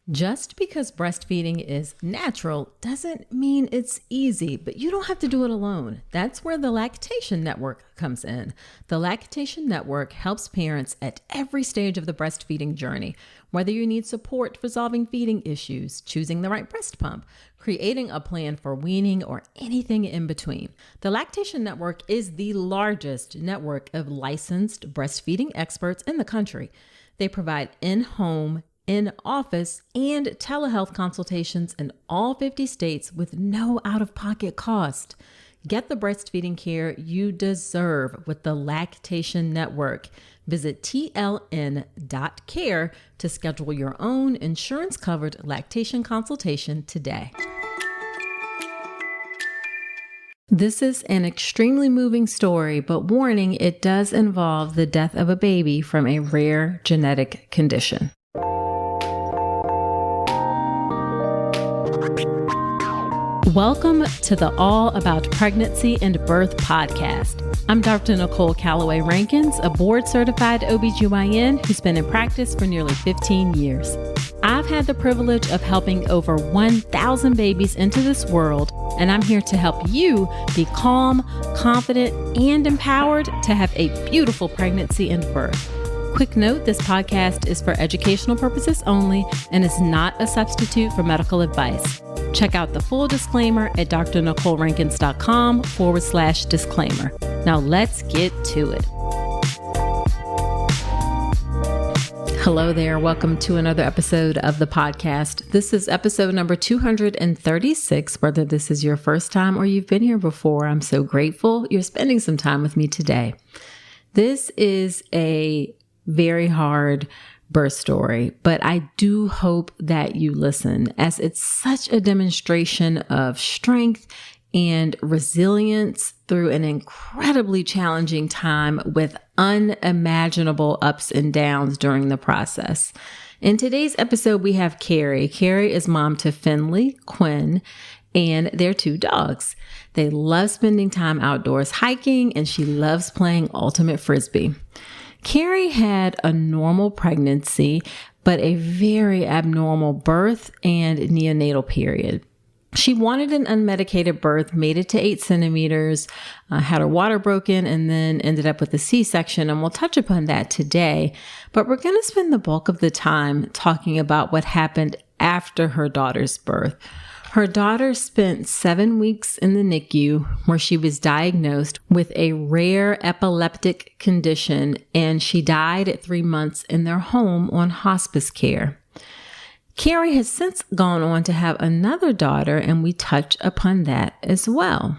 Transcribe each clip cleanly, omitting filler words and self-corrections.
Just because breastfeeding is natural doesn't mean it's easy, but you don't have to do it alone. That's where the Lactation Network comes in. The Lactation Network helps parents at every stage of the breastfeeding journey, whether you need support resolving feeding issues, choosing the right breast pump, creating a plan for weaning, or anything in between. The Lactation Network is the largest network of licensed breastfeeding experts in the country. They provide in-home, in-office, and telehealth consultations in all 50 states with no out-of-pocket cost. Get the breastfeeding care you deserve with the Lactation Network. Visit tln.care to schedule your own insurance-covered lactation consultation today. This is an extremely moving story, but warning, it does involve the death of a baby from a rare genetic condition. Welcome to the All About Pregnancy and Birth podcast. I'm Dr. Nicole Calloway Rankins, a board-certified OBGYN who's been in practice for nearly 15 years. I've had the privilege of helping over 1,000 babies into this world, and I'm here to help you be calm, confident, and empowered to have a beautiful pregnancy and birth. Quick note, this podcast is for educational purposes only and is not a substitute for medical advice. Check out the full disclaimer at drnicolerankins.com/disclaimer. Now let's get to it. Hello there. Welcome to another episode of the podcast. This is episode number 236. Whether this is your first time or you've been here before, I'm so grateful you're spending some time with me today. This is a very hard birth story, but I do hope that you listen, as it's such a demonstration of strength and resilience through an incredibly challenging time with unimaginable ups and downs during the process. In today's episode, we have Kerry. Kerry is mom to Finley, Quinn, and their 2 dogs. They love spending time outdoors hiking, and she loves playing ultimate frisbee. Kerry had a normal pregnancy, but a very abnormal birth and neonatal period. She wanted an unmedicated birth, made it to 8 centimeters, had her water broken, and then ended up with a C-section. And we'll touch upon that today. But we're going to spend the bulk of the time talking about what happened after her daughter's birth. Her daughter spent 7 weeks in the NICU, where she was diagnosed with a rare epileptic condition, and she died at 3 months in their home on hospice care. Kerry has since gone on to have another daughter, and we touch upon that as well.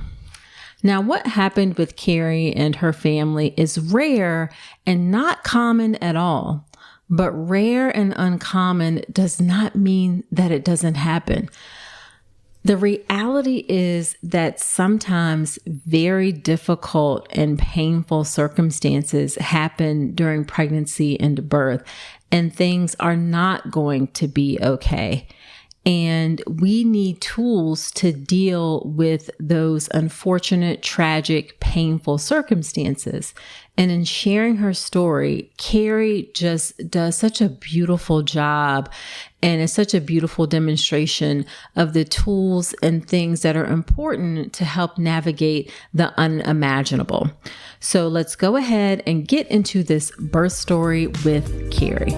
Now, what happened with Kerry and her family is rare and not common at all. But rare and uncommon does not mean that it doesn't happen. The reality is that sometimes very difficult and painful circumstances happen during pregnancy and birth, and things are not going to be okay. And we need tools to deal with those unfortunate, tragic, painful circumstances. And in sharing her story, Kerry just does such a beautiful job, and it's such a beautiful demonstration of the tools and things that are important to help navigate the unimaginable. So let's go ahead and get into this birth story with Kerry.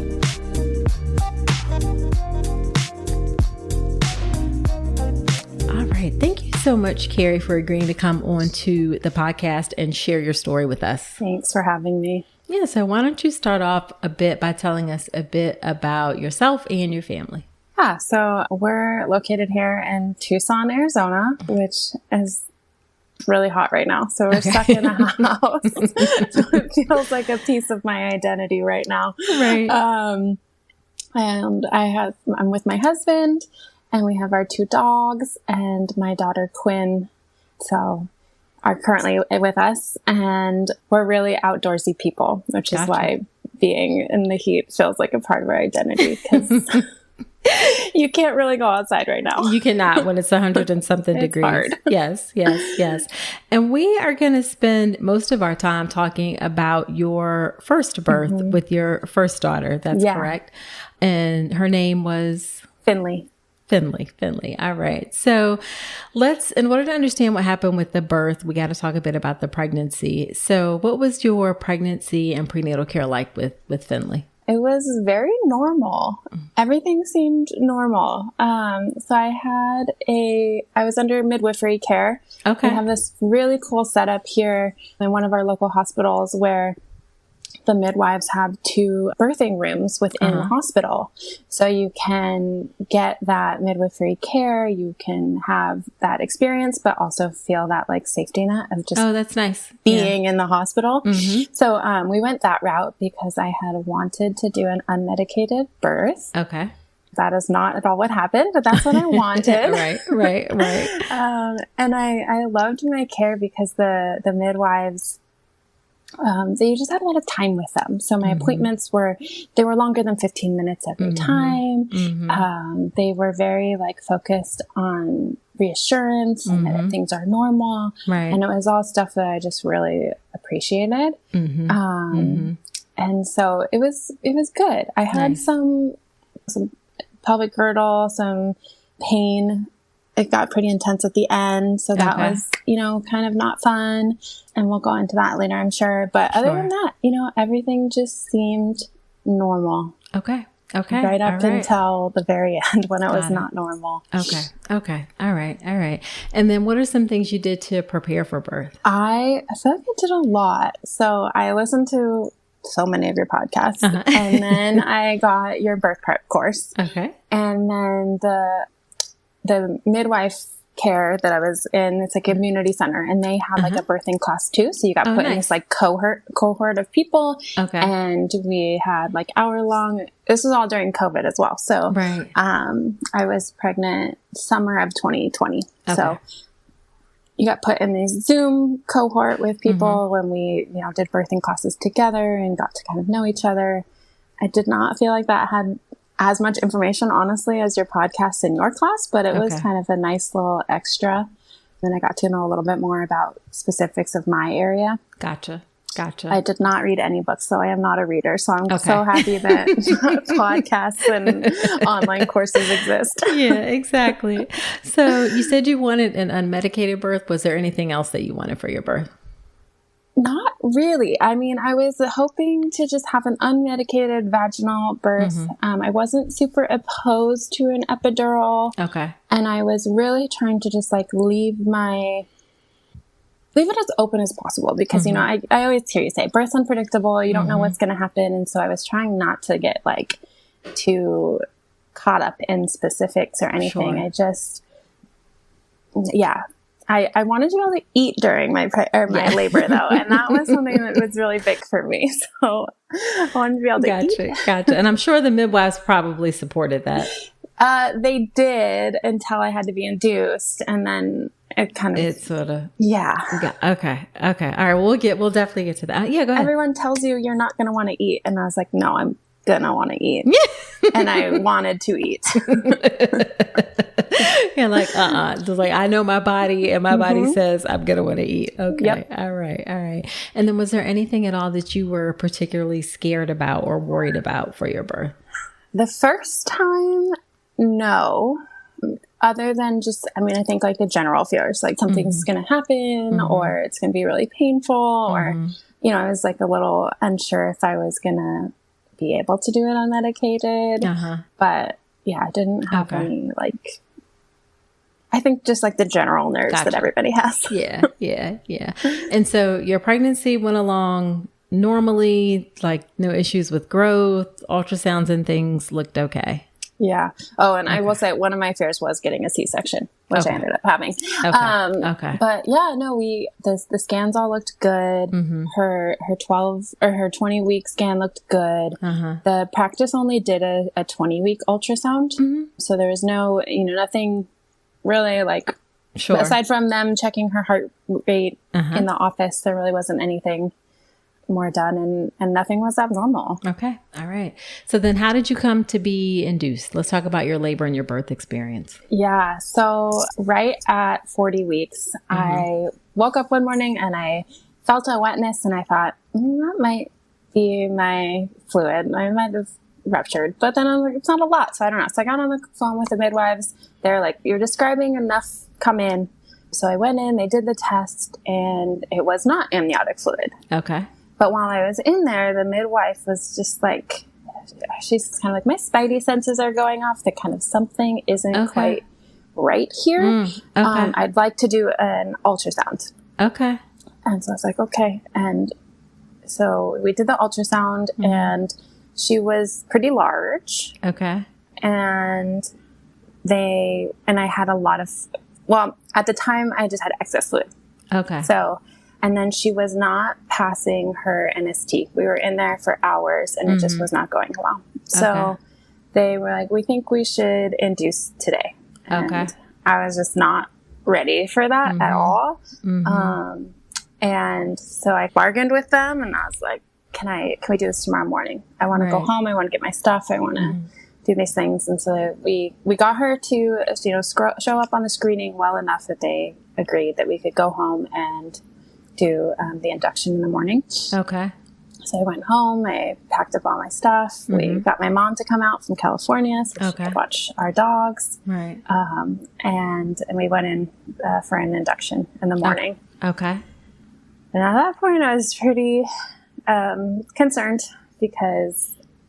All right. Thank you so much, Kerry, for agreeing to come on to the podcast and share your story with us. Thanks for having me. Yeah, so why don't you start off a bit by telling us a bit about yourself and your family? So we're located here in Tucson, Arizona, which is really hot right now. So we're stuck in a house. So it feels like a piece of my identity right now. Right. And I'm with my husband, and we have our 2 dogs and my daughter Quinn. So are currently with us, and we're really outdoorsy people, which is why being in the heat feels like a part of our identity, because you can't really go outside right now. You cannot when it's 100 and something degrees. Hard. Yes. And we are going to spend most of our time talking about your first birth with your first daughter. That's correct. And her name was Finley. Finley. All right. So in order to understand what happened with the birth, we got to talk a bit about the pregnancy. So what was your pregnancy and prenatal care like with Finley? It was very normal. Everything seemed normal. So I was under midwifery care. Okay. We have this really cool setup here in one of our local hospitals where the midwives have 2 birthing rooms within the hospital. So you can get that midwifery care, you can have that experience, but also feel that like safety net of just that's nice. being in the hospital. So we went that route because I had wanted to do an unmedicated birth. Okay. That is not at all what happened, but that's what I wanted. Right. And I loved my care because the midwives, you just had a lot of time with them. So my appointments were longer than 15 minutes every time. They were very like focused on reassurance and that things are normal. Right. And it was all stuff that I just really appreciated. And so it was good. I had some pelvic girdle, some pain. It got pretty intense at the end. So that was, kind of not fun. And we'll go into that later, I'm sure. But other than that, everything just seemed normal. Okay. Right up until the very end when it was not normal. Okay. All right. And then what are some things you did to prepare for birth? I feel like I did a lot. So I listened to so many of your podcasts. And then I got your birth prep course. Okay. And then the midwife care that I was in, it's like a community center, and they had like a birthing class too. So you got put in this like cohort of people. Okay. And we had like hour-long, this was all during COVID as well. So I was pregnant summer of 2020. Okay. So you got put in this Zoom cohort with people when we, did birthing classes together and got to kind of know each other. I did not feel like that had as much information, honestly, as your podcast in your class, but it was kind of a nice little extra. Then I got to know a little bit more about specifics of my area. Gotcha. I did not read any books, so I am not a reader. So I'm so happy that podcasts and online courses exist. Yeah, exactly. So you said you wanted an unmedicated birth. Was there anything else that you wanted for your birth? Not really. I mean, I was hoping to just have an unmedicated vaginal birth. I wasn't super opposed to an epidural. Okay. And I was really trying to just like leave it as open as possible because, I always hear you say birth's unpredictable. You don't know what's going to happen. And so I was trying not to get like too caught up in specifics or anything. Sure. I just, I wanted to be able to eat during my labor though. And that was something that was really big for me. So I wanted to be able to eat. Gotcha. And I'm sure the midwives probably supported that. They did until I had to be induced. And then it sort of. Yeah. Okay. All right. We'll definitely get to that. Yeah, go ahead. Everyone tells you you're not going to want to eat. And I was like, no, I'm going to want to eat. And I wanted to eat. Yeah, just like I know my body and my body says I'm going to want to eat. Okay. Yep. All right. And then was there anything at all that you were particularly scared about or worried about for your birth? The first time, no. Other than just, I think like the general fears, like something's going to happen or it's going to be really painful or, I was like a little unsure if I was going to be able to do it unmedicated. But yeah, I didn't have any like, I think just like the general nerves that everybody has. Yeah. And so your pregnancy went along normally, like no issues with growth, ultrasounds and things looked okay. Yeah. Oh, and I will say one of my fears was getting a C-section, which I ended up having. But yeah, no, the scans all looked good. Her 20-week scan looked good. The practice only did a 20-week ultrasound. So there was no, nothing really like, aside from them checking her heart rate in the office, there really wasn't anything more done and nothing was abnormal. Okay. All right. So then how did you come to be induced? Let's talk about your labor and your birth experience. Yeah. So right at 40 weeks, I woke up one morning and I felt a wetness and I thought, that might be my fluid. I might have ruptured. But then I was like, it's not a lot. So I don't know. So I got on the phone with the midwives. They're like, you're describing enough, come in. So I went in, they did the test, and it was not amniotic fluid. Okay. But while I was in there, the midwife was just like, she's kind of like, my spidey senses are going off. That kind of something isn't quite right here. Okay. I'd like to do an ultrasound. Okay. And so I was like, okay. And so we did the ultrasound, and she was pretty large. Okay. And I had a lot of, well, at the time I just had excess fluid. Okay. So, and then she was not passing her NST. We were in there for hours, and it just was not going well. So they were like, we think we should induce today. And I was just not ready for that at all. And so I bargained with them, and I was like, can we do this tomorrow morning? I want to go home. I want to get my stuff. I want to do these things. And so we got her to, show up on the screening well enough that they agreed that we could go home and do the induction in the morning. Okay. So I went home. I packed up all my stuff. We got my mom to come out from California so she could watch our dogs. Right. And we went in for an induction in the morning. Okay. And at that point, I was pretty concerned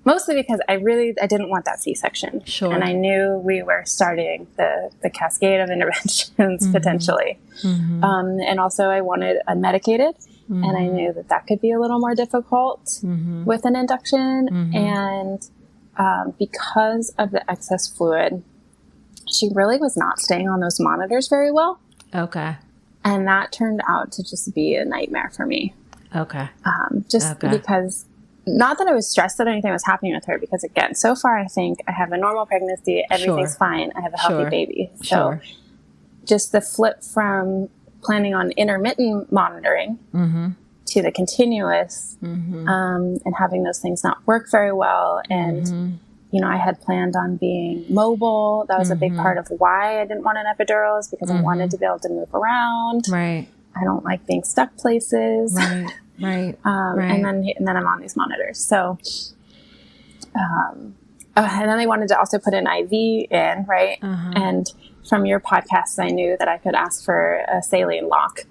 mostly because I didn't want that C-section. Sure. And I knew we were starting the cascade of interventions potentially. And also I wanted unmedicated. And I knew that could be a little more difficult with an induction. And because of the excess fluid, she really was not staying on those monitors very well. Okay. And that turned out to just be a nightmare for me. Okay. Because, not that I was stressed that anything was happening with her, because again, so far I think I have a normal pregnancy, everything's fine, I have a healthy baby. So just the flip from planning on intermittent monitoring to the continuous and having those things not work very well. And, I had planned on being mobile. That was a big part of why I didn't want an epidural, is because I wanted to be able to move around. Right. I don't like being stuck places. Right. Right. And then I'm on these monitors. So, and then they wanted to also put an IV in, right? And from your podcast, I knew that I could ask for a saline lock.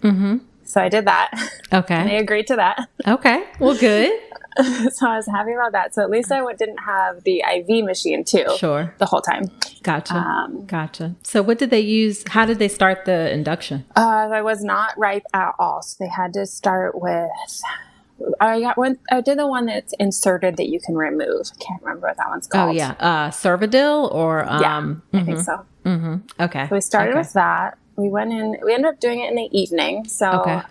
So I did that. Okay. And they agreed to that. Okay. Well, good. So I was happy about that. So at least I didn't have the IV machine too. Sure. The whole time. Gotcha. Gotcha. So what did they use? How did they start the induction? I was not ripe at all. So they had to start with, I did the one that's inserted that you can remove. I can't remember what that one's called. Oh yeah. Cervidil or? Yeah, I think so. Okay. So we started with that. We went in, we ended up doing it in the evening. So,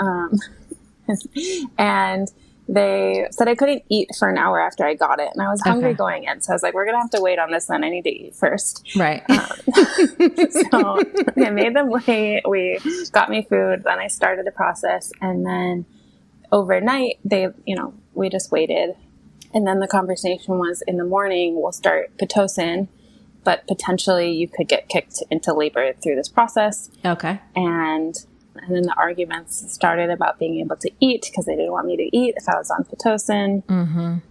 and they said I couldn't eat for an hour after I got it. And I was hungry going in. So I was like, we're going to have to wait on this then. I need to eat first. Right. So they made them wait. We got me food. Then I started the process. And then overnight, we just waited. And then the conversation was, in the morning, we'll start Pitocin. But potentially you could get kicked into labor through this process. Okay. And then the arguments started about being able to eat, because they didn't want me to eat if I was on Pitocin.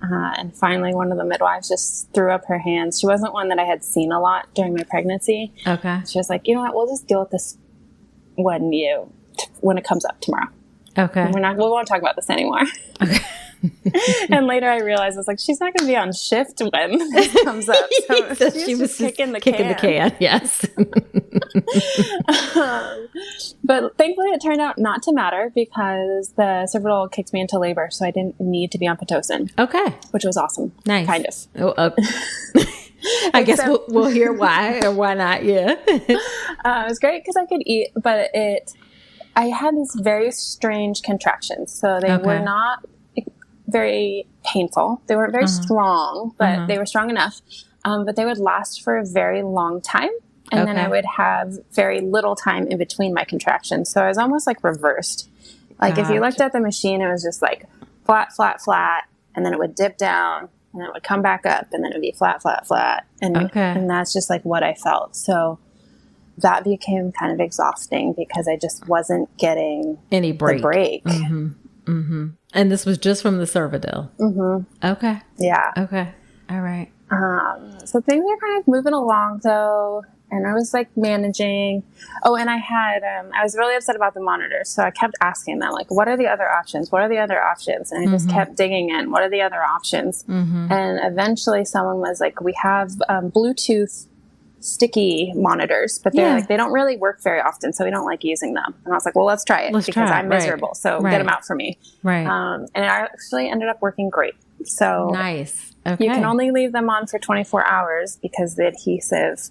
And finally, one of the midwives just threw up her hands. She wasn't one that I had seen a lot during my pregnancy. Okay. She was like, you know what, we'll just deal with this when it comes up tomorrow. Okay. We won't talk about this anymore. Okay. And later I realized, I was like, she's not going to be on shift when this comes up. So she was just kicking the can. Yes. But thankfully it turned out not to matter, because the cervical kicked me into labor. So I didn't need to be on Pitocin. Okay. Which was awesome. Nice. Kind of. I guess we'll hear why or why not. Yeah. It was great because I could eat, but I had these very strange contractions. So they were not very painful. They weren't very strong, but they were strong enough. But they would last for a very long time. And then I would have very little time in between my contractions. So I was almost like reversed. Like if you looked at the machine, it was just like flat, flat, flat. And then it would dip down, and then it would come back up, and then it would be flat, flat, flat. And that's just like what I felt. So that became kind of exhausting, because I just wasn't getting any break. And this was just from the Cervidil. Okay. Yeah. Okay. All right. So things are kind of moving along though. And I was like managing. Oh, and I had, I was really upset about the monitors. So I kept asking them, like, what are the other options? What are the other options? And I just kept digging in. What are the other options? And eventually someone was like, we have Bluetooth sticky monitors, but they're like, they don't really work very often. So we don't like using them. And I was like, well, let's try it because I'm miserable. So get them out for me. And it actually ended up working great. So nice. Okay. You can only leave them on for 24 hours because the adhesive.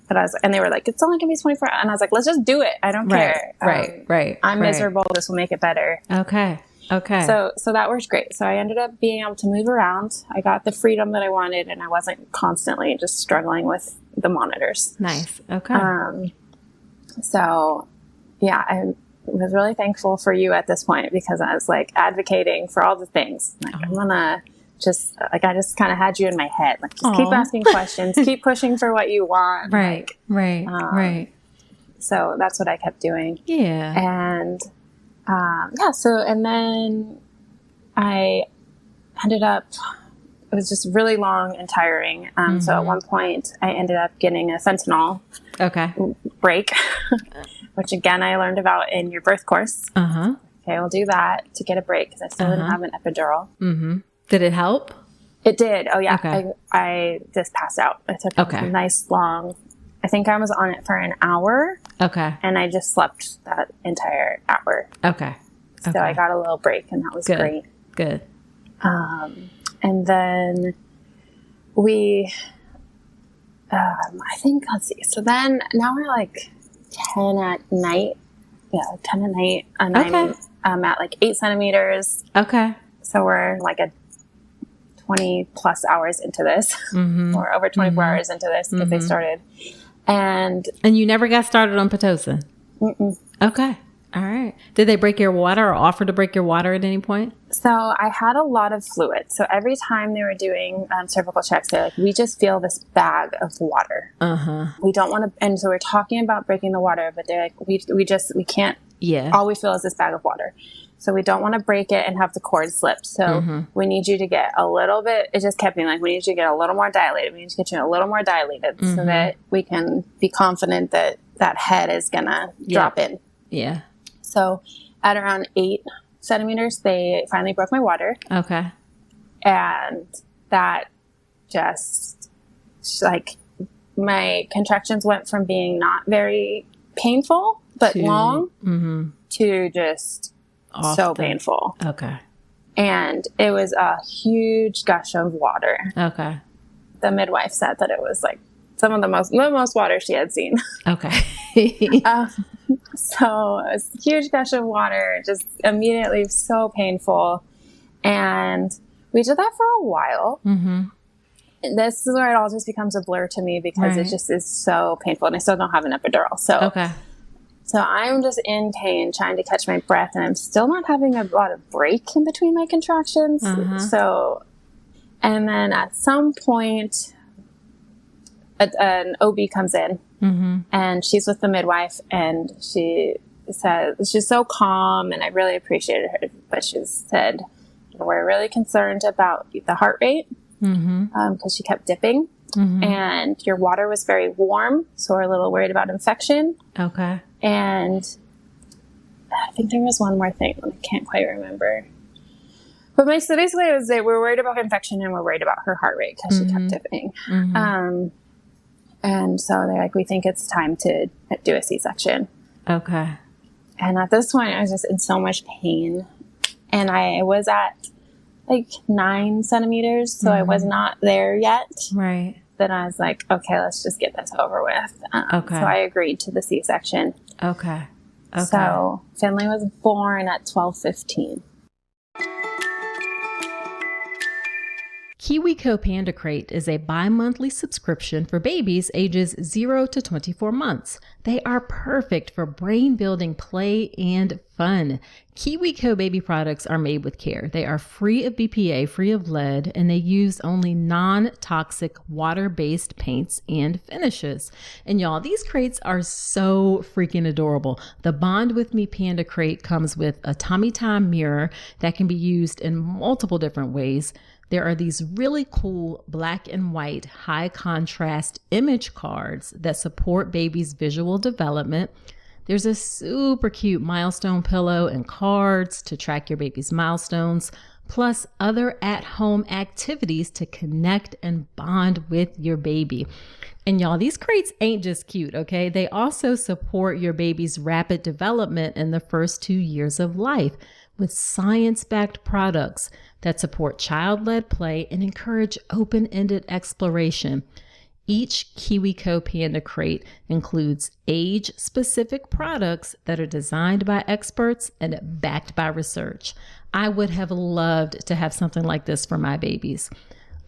But and they were like, it's only going to be 24 hours. And I was like, let's just do it. I don't care. Right. I'm miserable. This will make it better. Okay. So that works great. So I ended up being able to move around. I got the freedom that I wanted, and I wasn't constantly just struggling with the monitors. Nice. Okay. So yeah, I was really thankful for you at this point because I was like advocating for all the things. Like, I'm going to just like, I just kind of had you in my head. Like, just keep asking questions, keep pushing for what you want. Right. So that's what I kept doing. Yeah. And, so, and then I ended up, it was just really long and tiring. So at one point I ended up getting a fentanyl break, which again, I learned about in your birth course. Okay. I'll do that to get a break because I still didn't have an epidural. Did it help? It did. Oh yeah. Okay. I just passed out. I took a nice long, I think I was on it for an hour. Okay. And I just slept that entire hour. Okay. So I got a little break and that was great. Good. And then we, I think, let's see. So then now we're like 10 at night. Yeah, like 10 at night. And I'm at like 8 centimeters. Okay. So we're like a 20 plus hours into this, or over 24 hours into this because they started. And you never got started on Pitocin? Okay. All right. Did they break your water or offer to break your water at any point? So I had a lot of fluid. So every time they were doing cervical checks, they're like, we just feel this bag of water. We don't want to. And so we're talking about breaking the water, but they're like, we can't. Yeah. All we feel is this bag of water. So we don't want to break it and have the cord slip. So we need you to get a little bit, it just kept being like, we need you to get a little more dilated. We need to get you a little more dilated so that we can be confident that that head is going to drop in. Yeah. So at around 8 centimeters, they finally broke my water. Okay. And that just, like, my contractions went from being not very painful, but long, to just so painful. Okay. And it was a huge gush of water. Okay. The midwife said that it was like some of the most water she had seen. Okay. So it was a huge gush of water, just immediately so painful. And we did that for a while. This is where it all just becomes a blur to me because it just is so painful. And I still don't have an epidural. So I'm just in pain trying to catch my breath, and I'm still not having a lot of break in between my contractions. So, and then at some point, an OB comes in, and she's with the midwife, and she said, she's so calm, and I really appreciated her, but she said, we're really concerned about the heart rate, because she kept dipping, and your water was very warm, so we're a little worried about infection. Okay. And I think there was one more thing. I can't quite remember. But so basically it was that we're worried about infection and we're worried about her heart rate because she kept dipping. And so they're like, we think it's time to do a C-section. Okay. And at this point, I was just in so much pain. And I was at like 9 centimeters, so I was not there yet. Right. Then I was like, okay, let's just get this over with. So I agreed to the C-section. Okay. So Finley was born at 12:15. KiwiCo Panda Crate is a bi-monthly subscription for babies ages 0 to 24 months. They are perfect for brain-building play and fun. KiwiCo baby products are made with care. They are free of BPA, free of lead, and they use only non-toxic water-based paints and finishes. And y'all, these crates are so freaking adorable. The Bond With Me Panda Crate comes with a tummy time mirror that can be used in multiple different ways. there are these really cool black and white high contrast image cards that support baby's visual development. There's a super cute milestone pillow and cards to track your baby's milestones, plus other at-home activities to connect and bond with your baby. And y'all, these crates ain't just cute, okay? They also support your baby's rapid development in the first 2 years of life with science-backed products that support child-led play and encourage open-ended exploration. Each KiwiCo Panda crate includes age-specific products that are designed by experts and backed by research. I would have loved to have something like this for my babies.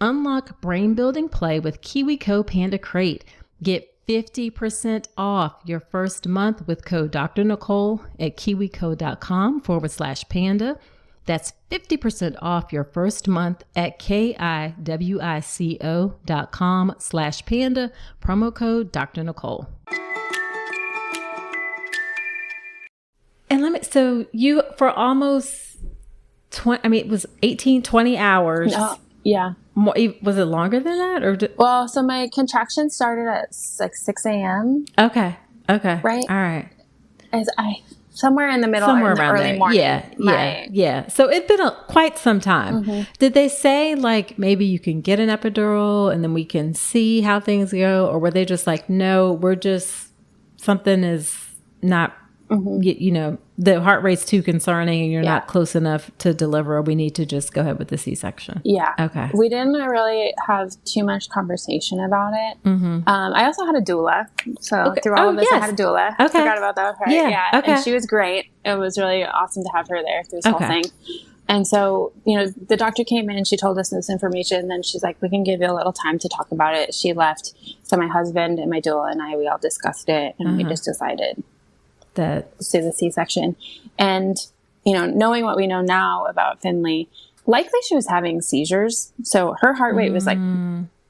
Unlock brain-building play with KiwiCo Panda Crate. Get 50% off your first month with code Dr. Nicole at kiwico.com/panda. That's 50% off your first month at kiwico.com/panda. Promo code Dr. Nicole. And so you, for almost 20, it was 18, 20 hours. No, yeah. More, was it longer than that? Well, so my contractions started at like 6 a.m. Okay. Right? All right. Somewhere in the middle, somewhere in the around early there. morning. Yeah. So it'd been quite some time. Mm-hmm. Did they say like maybe you can get an epidural and then we can see how things go? Or were they just like, no, something is not, the heart rate's too concerning and you're not close enough to deliver. We need to just go ahead with the C-section. Yeah. Okay. We didn't really have too much conversation about it. Mm-hmm. I also had a doula. So through all of this, I had a doula. Okay. Forgot about that part. Yeah. Okay. And she was great. It was really awesome to have her there through this whole thing. And so, the doctor came in, she told us this information, and then she's like, we can give you a little time to talk about it. She left. So my husband and my doula and we all discussed it, and we just decided to do the C-section. And, knowing what we know now about Finley, likely she was having seizures. So her heart rate was like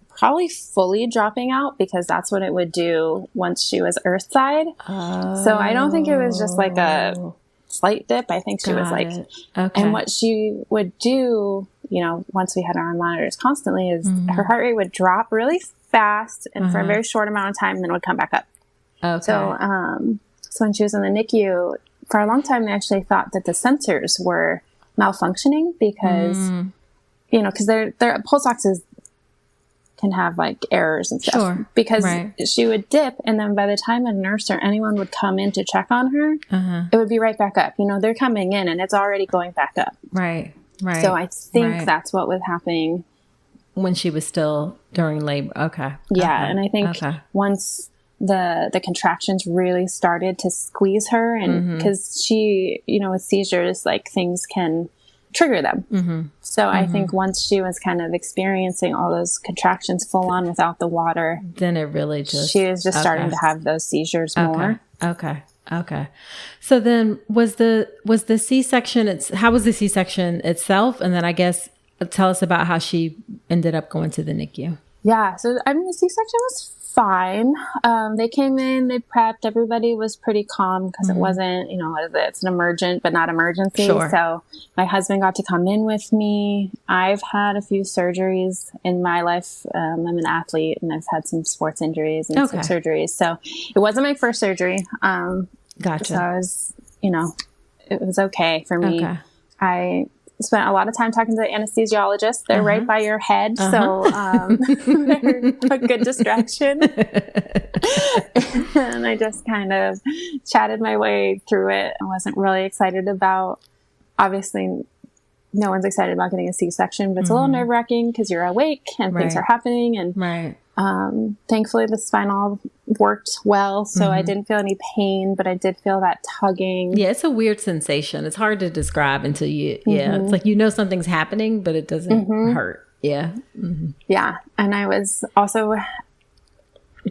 probably fully dropping out because that's what it would do once she was earthside. So I don't think it was just like a slight dip. I think she was like, and what she would do, once we had her on monitors constantly is her heart rate would drop really fast and for a very short amount of time, then it would come back up. So when she was in the NICU, for a long time, they actually thought that the sensors were malfunctioning because, because their pulse oxes can have like errors and stuff. Sure. Because she would dip, and then by the time a nurse or anyone would come in to check on her, it would be right back up. They're coming in and it's already going back up. Right. So I think that's what was happening when she was still during labor. Okay. Yeah, and I think once the contractions really started to squeeze her, and because she, with seizures, like things can trigger them. So I think once she was kind of experiencing all those contractions full on without the water, then it really just, she was just starting to have those seizures more. Okay. So then was the C-section, how was the C-section itself? And then I guess tell us about how she ended up going to the NICU. Yeah. So the C-section was fine. They came in, they prepped, everybody was pretty calm because it wasn't, it's an emergent, but not emergency. Sure. So my husband got to come in with me. I've had a few surgeries in my life. I'm an athlete and I've had some sports injuries and some surgeries. So it wasn't my first surgery. Gotcha. So I was, it was okay for me. Okay. I spent a lot of time talking to the anesthesiologist. They're right by your head. So they're a good distraction. And I just kind of chatted my way through it. I wasn't really excited about, obviously, no one's excited about getting a C-section, but it's a little nerve-wracking because you're awake and things are happening. And thankfully, the spinal worked well, so I didn't feel any pain, but I did feel that tugging. Yeah, it's a weird sensation. It's hard to describe until you, it's like something's happening, but it doesn't hurt. Yeah. Yeah, and I was also,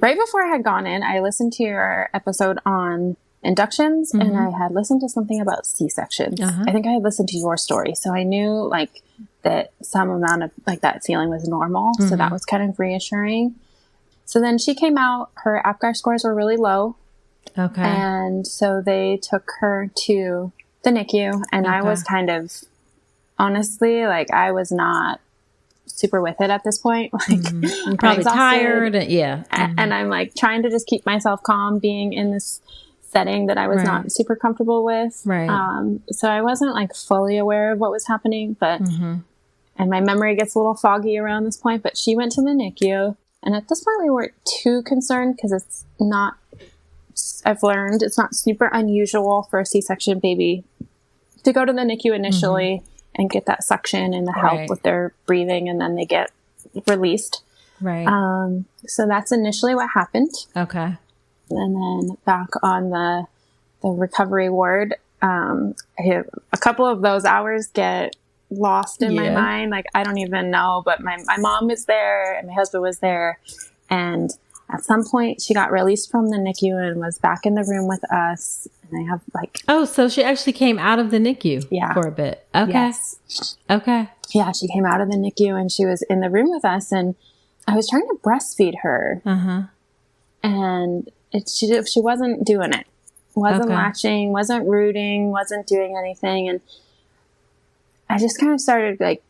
right before I had gone in, I listened to your episode on inductions, and I had listened to something about C-sections. I think I had listened to your story, so I knew that some amount of that feeling was normal. So that was kind of reassuring. So then she came out, her APGAR scores were really low. Okay. And so they took her to the NICU, and I was kind of, honestly, I was not super with it at this point. Like, You're probably tired. Yeah. And I'm like trying to just keep myself calm being in this setting that I was not super comfortable with. Right. So I wasn't like fully aware of what was happening, but, and my memory gets a little foggy around this point, but she went to the NICU. And at this point we weren't too concerned because it's not, I've learned it's not super unusual for a C-section baby to go to the NICU initially and get that suction and the help with their breathing, and then they get released. Right. So that's initially what happened. Okay. And then back on the recovery ward, a couple of those hours get lost in my mind. Like, I don't even know, but my mom was there and my husband was there. And at some point she got released from the NICU and was back in the room with us. And I have like... Oh, so she actually came out of the NICU for a bit. Okay. Yes. Okay. Yeah, she came out of the NICU and she was in the room with us, and I was trying to breastfeed her. And she wasn't doing it. Wasn't latching, wasn't rooting, wasn't doing anything. And I just kind of started like,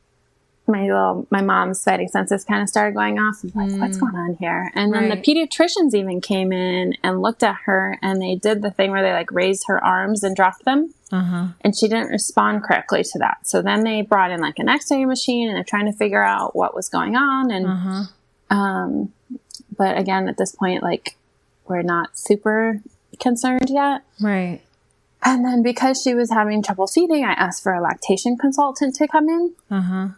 my mom's spidey senses kind of started going off. I'm like, what's going on here? And then the pediatricians even came in and looked at her, and they did the thing where they like raised her arms and dropped them. And she didn't respond correctly to that. So then they brought in like an x-ray machine, and they're trying to figure out what was going on. And, but again, at this point, like, we're not super concerned yet. Right. And then because she was having trouble feeding, I asked for a lactation consultant to come in.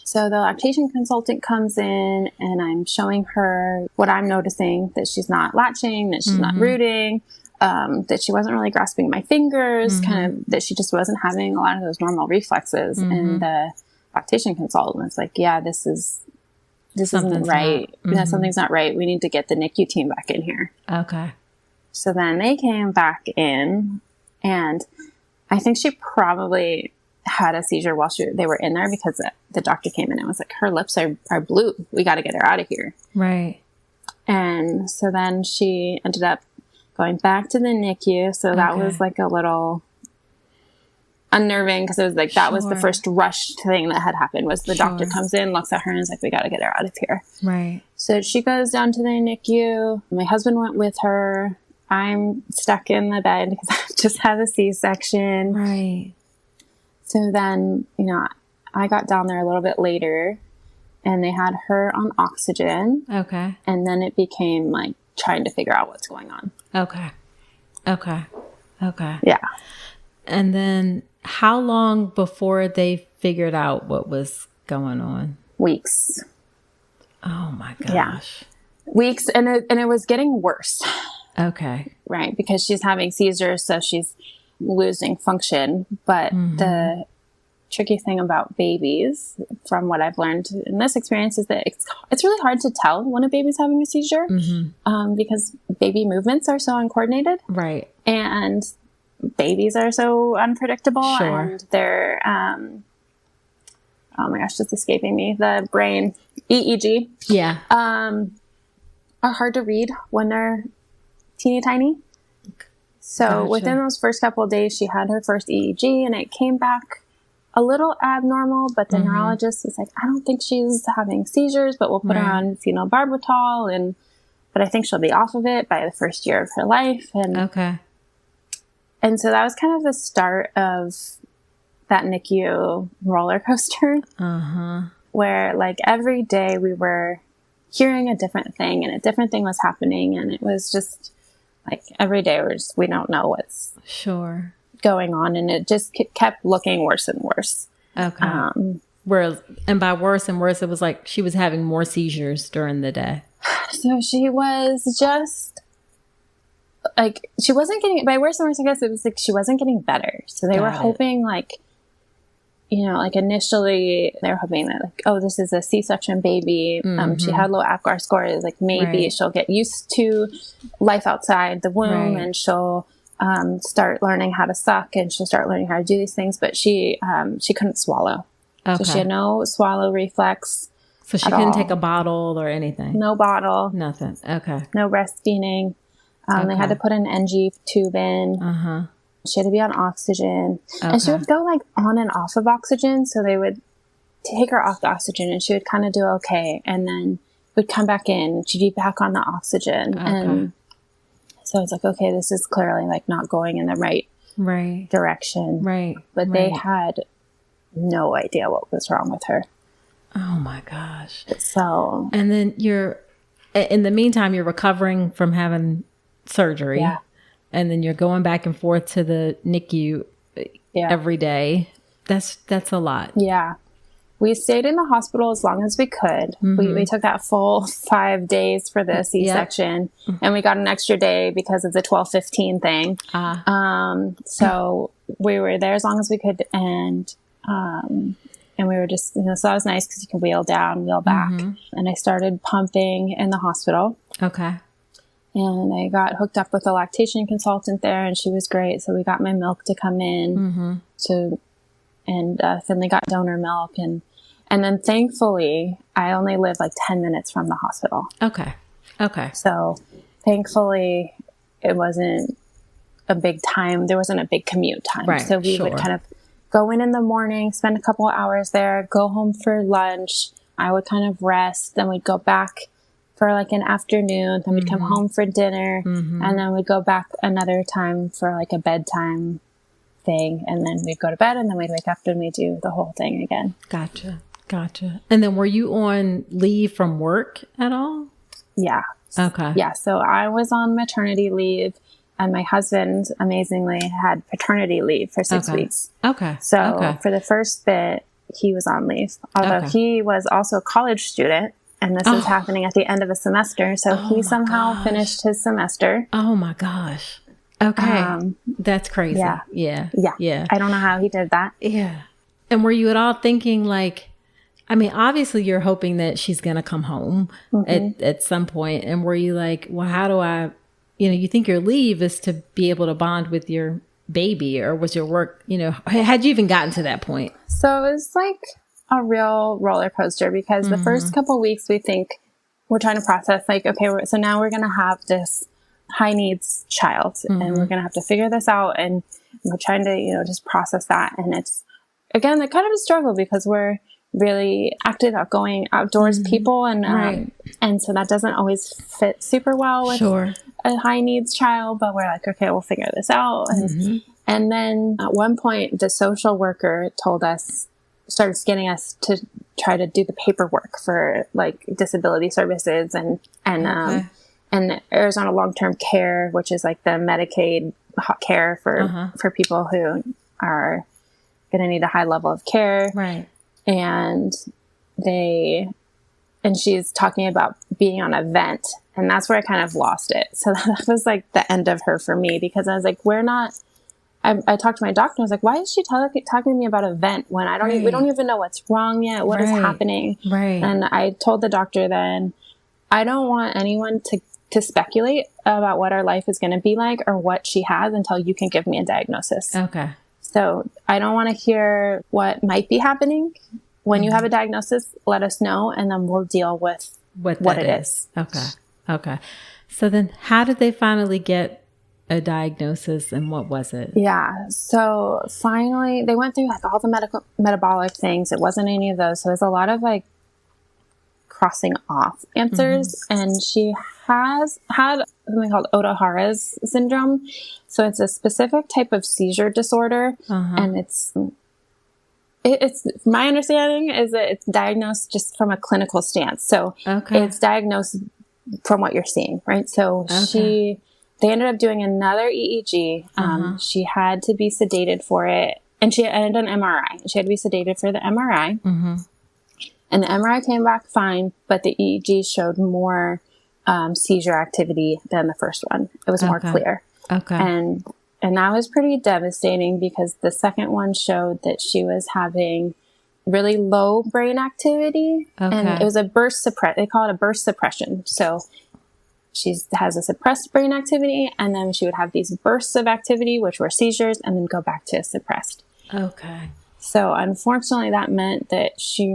So the lactation consultant comes in, and I'm showing her what I'm noticing, that she's not latching, that she's not rooting, that she wasn't really grasping my fingers, kind of that she just wasn't having a lot of those normal reflexes. And the lactation consultant was like, yeah, this isn't right. Something's not right. We need to get the NICU team back in here. Okay. So then they came back in, and I think she probably had a seizure while they were in there, because the doctor came in and was like, her lips are blue. We got to get her out of here. Right. And so then she ended up going back to the NICU. So that was like a little unnerving, because it was like, that was the first rushed thing that had happened, was the doctor comes in, looks at her, and is like, we got to get her out of here. Right. So she goes down to the NICU. My husband went with her. I'm stuck in the bed because I just had a C-section. Right. So then, I got down there a little bit later, and they had her on oxygen. Okay. And then it became like trying to figure out what's going on. Okay. Yeah. And then how long before they figured out what was going on? Weeks. Oh my gosh. Yeah. Weeks. And it was getting worse. Okay. Right. Because she's having seizures, so she's losing function. But the tricky thing about babies, from what I've learned in this experience, is that it's really hard to tell when a baby's having a seizure, because baby movements are so uncoordinated. Right. And babies are so unpredictable. Sure. And they're, oh my gosh, just escaping me. The brain, EEG. Yeah. Are hard to read when they're teeny tiny. So within those first couple of days, she had her first EEG, and it came back a little abnormal, but the neurologist was like, I don't think she's having seizures, but we'll put her on phenobarbital, but I think she'll be off of it by the first year of her life. And so that was kind of the start of that NICU roller coaster, where like every day we were hearing a different thing, and a different thing was happening. And it was just like every day we don't know what's going on. And it just kept looking worse and worse. Okay. And by worse and worse, it was like she was having more seizures during the day. So she was just like, she wasn't getting, by worse and worse, I guess it was like she wasn't getting better. So they were hoping like, like initially they were hoping that like, oh, this is a C-section baby. She had low APGAR scores. Like maybe she'll get used to life outside the womb, and she'll start learning how to suck, and she'll start learning how to do these things. But she couldn't swallow. So she had no swallow reflex. So she couldn't take a bottle or anything? No bottle. Nothing. Okay. No breastfeeding. They had to put an NG tube in. She had to be on oxygen. And she would go like on and off of oxygen. So they would take her off the oxygen and she would kind of do okay. And then would come back in. She'd be back on the oxygen. Okay. And so it's like, okay, this is clearly like not going in the right direction. Right. But they had no idea what was wrong with her. Oh my gosh. So. And then in the meantime, you're recovering from having surgery. Yeah. And then you're going back and forth to the NICU every day. That's a lot. Yeah. We stayed in the hospital as long as we could. We took that full 5 days for the C-section, and we got an extra day because of the 12:15 thing. So we were there as long as we could, and we were just, so that was nice because you can wheel down, wheel back. And I started pumping in the hospital. Okay. And I got hooked up with a lactation consultant there, and she was great. So we got my milk to come in and Finley got donor milk. And then thankfully, I only live like 10 minutes from the hospital. Okay. So thankfully, it wasn't a big time. There wasn't a big commute time. Right, so we would kind of go in the morning, spend a couple of hours there, go home for lunch. I would kind of rest. Then we'd go back for like an afternoon. Then we'd come home for dinner. And then we'd go back another time for like a bedtime thing. And then we'd go to bed, and then we'd wake up and we'd do the whole thing again. Gotcha. And then were you on leave from work at all? Yeah. Okay. Yeah. So I was on maternity leave, and my husband amazingly had paternity leave for 6 weeks. Okay. So for the first bit, he was on leave, although he was also a college student, and this is happening at the end of a semester. So he somehow finished his semester. Oh my gosh. Okay. That's crazy. Yeah. I don't know how he did that. Yeah. And were you at all thinking like, I mean, obviously you're hoping that she's going to come home at some point. And were you like, well, how do I, you think your leave is to be able to bond with your baby, or was your work, had you even gotten to that point? So it was like a real roller coaster, because the first couple of weeks we think we're trying to process like, okay, so now we're going to have this high needs child and we're going to have to figure this out. And we're trying to, just process that. And it's, again, like kind of a struggle because we're really active, outgoing, outdoors people. And, and so that doesn't always fit super well with a high needs child, but we're like, okay, we'll figure this out. And then at one point, the social worker started getting us to try to do the paperwork for like disability services and Arizona long-term care, which is like the Medicaid care for people who are going to need a high level of care. Right. And she's talking about being on a vent, and that's where I kind of lost it. So that was like the end of her for me, because I was like, I talked to my doctor. I was like, why is she talking to me about a vent when we don't even know what's wrong yet? What is happening? Right. And I told the doctor then, I don't want anyone to speculate about what our life is going to be like or what she has until you can give me a diagnosis. Okay. So I don't want to hear what might be happening. When you have a diagnosis, let us know, and then we'll deal with what it is. Okay. So then how did they finally get a diagnosis, and what was it? Yeah. So finally they went through like all the metabolic things. It wasn't any of those. So it was a lot of like crossing off answers. And she has had something called Ohtahara's syndrome. So it's a specific type of seizure disorder. And it's my understanding is that it's diagnosed just from a clinical stance. So it's diagnosed from what you're seeing, right? So they ended up doing another EEG. She had to be sedated for it, and she had an MRI. She had to be sedated for the MRI. And the MRI came back fine, but the EEG showed more seizure activity than the first one. It was more clear. And that was pretty devastating, because the second one showed that she was having really low brain activity. And it was a they call it a burst suppression. So she has a suppressed brain activity, and then she would have these bursts of activity, which were seizures, and then go back to suppressed. Okay. So unfortunately, that meant that she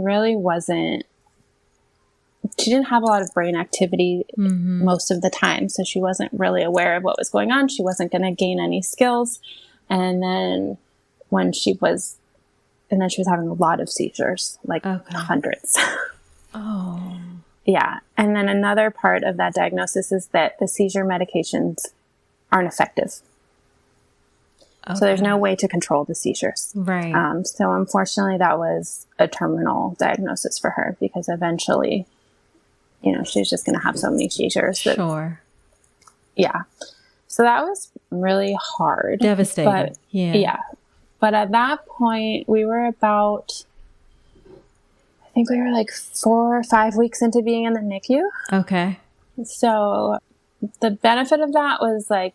didn't have a lot of brain activity most of the time. So she wasn't really aware of what was going on. She wasn't going to gain any skills. And then when she was And then she was having a lot of seizures, like hundreds. Oh. Yeah. And then another part of that diagnosis is that the seizure medications aren't effective. Okay. So there's no way to control the seizures. Right. So unfortunately, that was a terminal diagnosis for her because eventually, she was just going to have so many seizures. Sure. Yeah. So that was really hard. Devastating. But, yeah. But at that point, we were about, I think we were like 4 or 5 weeks into being in the NICU. Okay. So the benefit of that was like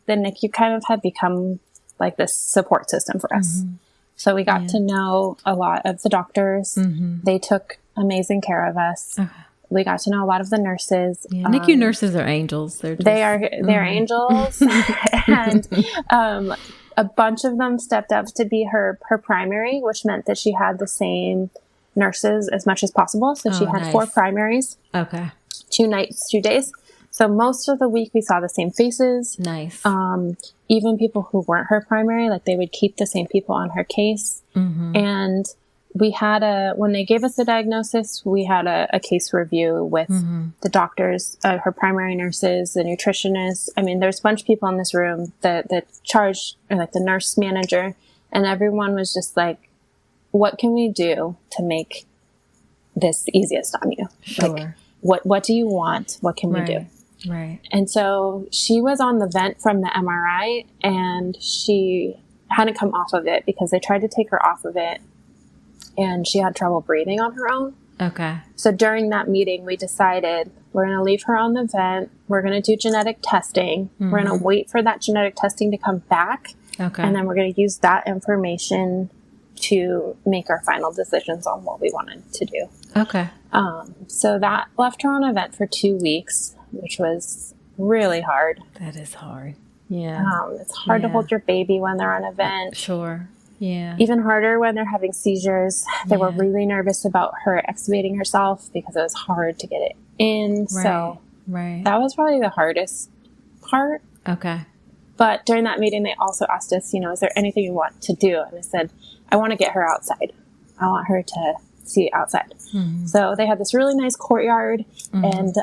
the NICU kind of had become like this support system for us. Mm-hmm. So we got to know a lot of the doctors. Mm-hmm. They took amazing care of us. Okay. We got to know a lot of the nurses. Yeah, NICU nurses are angels. They're angels. And a bunch of them stepped up to be her primary, which meant that she had the same nurses as much as possible. So she had 4 primaries. Okay. 2 nights, 2 days. So most of the week we saw the same faces. Nice. Even people who weren't her primary, like they would keep the same people on her case. Mm-hmm. And we had when they gave us the diagnosis, we had a case review with the doctors, her primary nurses, the nutritionist. I mean, there's a bunch of people in this room, the charge, or like the nurse manager, and everyone was just like, what can we do to make this easiest on you? Sure. Like, what do you want? What can we do? Right. And so she was on the vent from the MRI, and she hadn't come off of it because they tried to take her off of it, and she had trouble breathing on her own. Okay. So during that meeting, we decided we're going to leave her on the vent. We're going to do genetic testing. Mm-hmm. We're going to wait for that genetic testing to come back. Okay. And then we're going to use that information to make our final decisions on what we wanted to do. Okay. So that left her on a vent for 2 weeks, which was really hard. That is hard. Yeah. It's hard to hold your baby when they're on a vent. Sure. Yeah. Even harder when they're having seizures. They were really nervous about her extubating herself because it was hard to get it in. Right. So right. That was probably the hardest part. Okay. But during that meeting, they also asked us, is there anything you want to do? And I said, I want to get her outside. I want her to see outside. Mm-hmm. So they had this really nice courtyard, and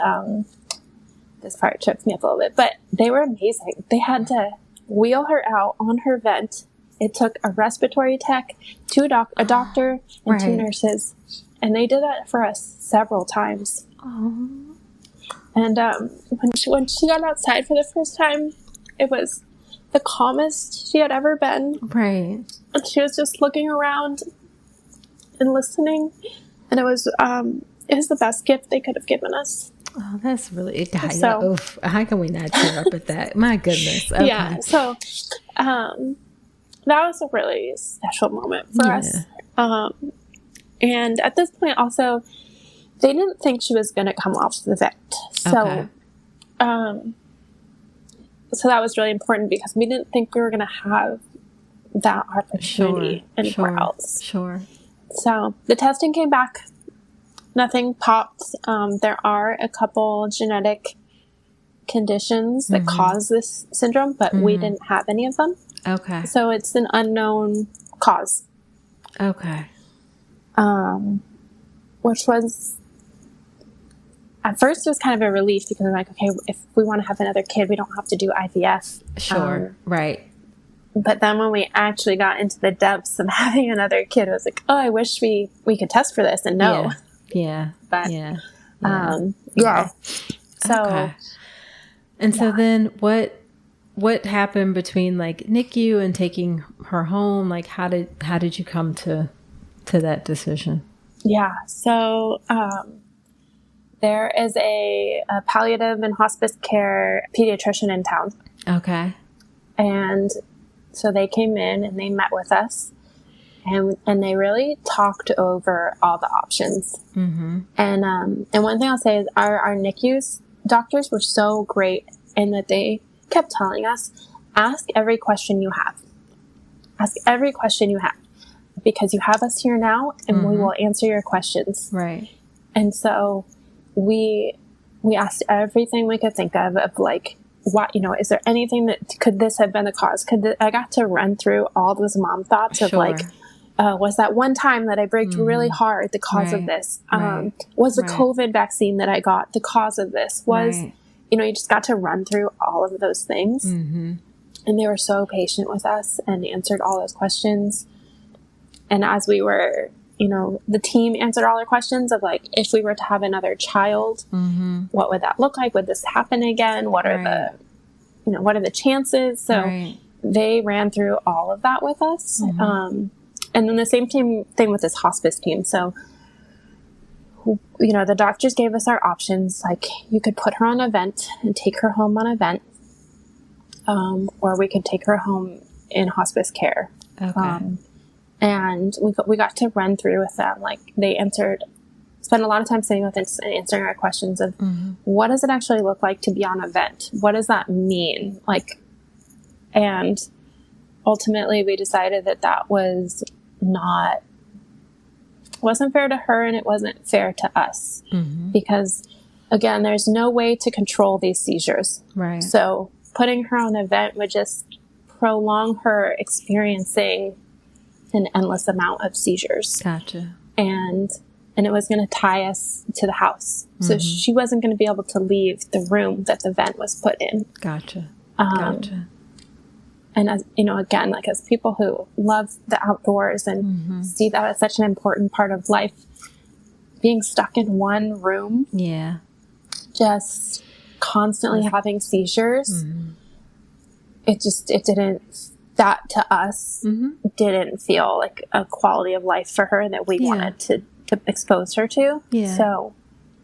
this part tripped me up a little bit, but they were amazing. They had to wheel her out on her vent. It took a respiratory tech, a doctor, and 2 nurses, and they did that for us several times. Oh. And when she got outside for the first time, it was the calmest she had ever been. Right. And she was just looking around and listening, and it was the best gift they could have given us. Oh, that's really so. How can we not cheer up at that? My goodness. Okay. Yeah. So, that was a really special moment for us. And at this point, also, they didn't think she was going to come off the vent. So, so that was really important because we didn't think we were going to have that opportunity anywhere else. Sure. So the testing came back. Nothing popped. There are a couple genetic conditions that cause this syndrome, but we didn't have any of them. Okay. So it's an unknown cause. Okay. Which was, at first it was kind of a relief because I'm like, okay, if we want to have another kid, we don't have to do IVF. Sure. Right. But then when we actually got into the depths of having another kid, it was like, oh, I wish we could test for this and no. Yeah. But, yeah. So. Okay. And so then what happened between like NICU and taking her home? Like how did you come to that decision? Yeah. So, there is a palliative and hospice care pediatrician in town. Okay. And so they came in and they met with us and they really talked over all the options. Mm-hmm. And one thing I'll say is our NICU's doctors were so great in that they kept telling us, ask every question you have. Ask every question you have because you have us here now and we will answer your questions. Right. And so we asked everything we could think of like, what, is there anything that could this have been the cause? I got to run through all those mom thoughts of like, Was that one time that I braked really hard the cause of this? Was the COVID vaccine that I got the cause of this? Was, you know, you just got to run through all of those things. And they were so patient with us and answered all those questions. And as we were, you know, the team answered all our questions of like, if we were to have another child, what would that look like? Would this happen again? What are the, you know, what are the chances? So they ran through all of that with us. And then the same thing with this hospice team. So, you know, the doctors gave us our options. Like, you could put her on a vent and take her home on a vent, or we could take her home in hospice care. And we got to run through with them. Like, they spent a lot of time sitting with us and answering our questions of what does it actually look like to be on a vent? What does that mean? Like, and ultimately we decided that wasn't fair to her, and it wasn't fair to us because, again, there's no way to control these seizures. So putting her on a vent would just prolong her experiencing an endless amount of seizures. And it was going to tie us to the house. So she wasn't going to be able to leave the room that the vent was put in. And as you know, again, like, as people who love the outdoors and see that as such an important part of life, being stuck in one room, just constantly having seizures, that to us didn't feel like a quality of life for her that we wanted to expose her to. So,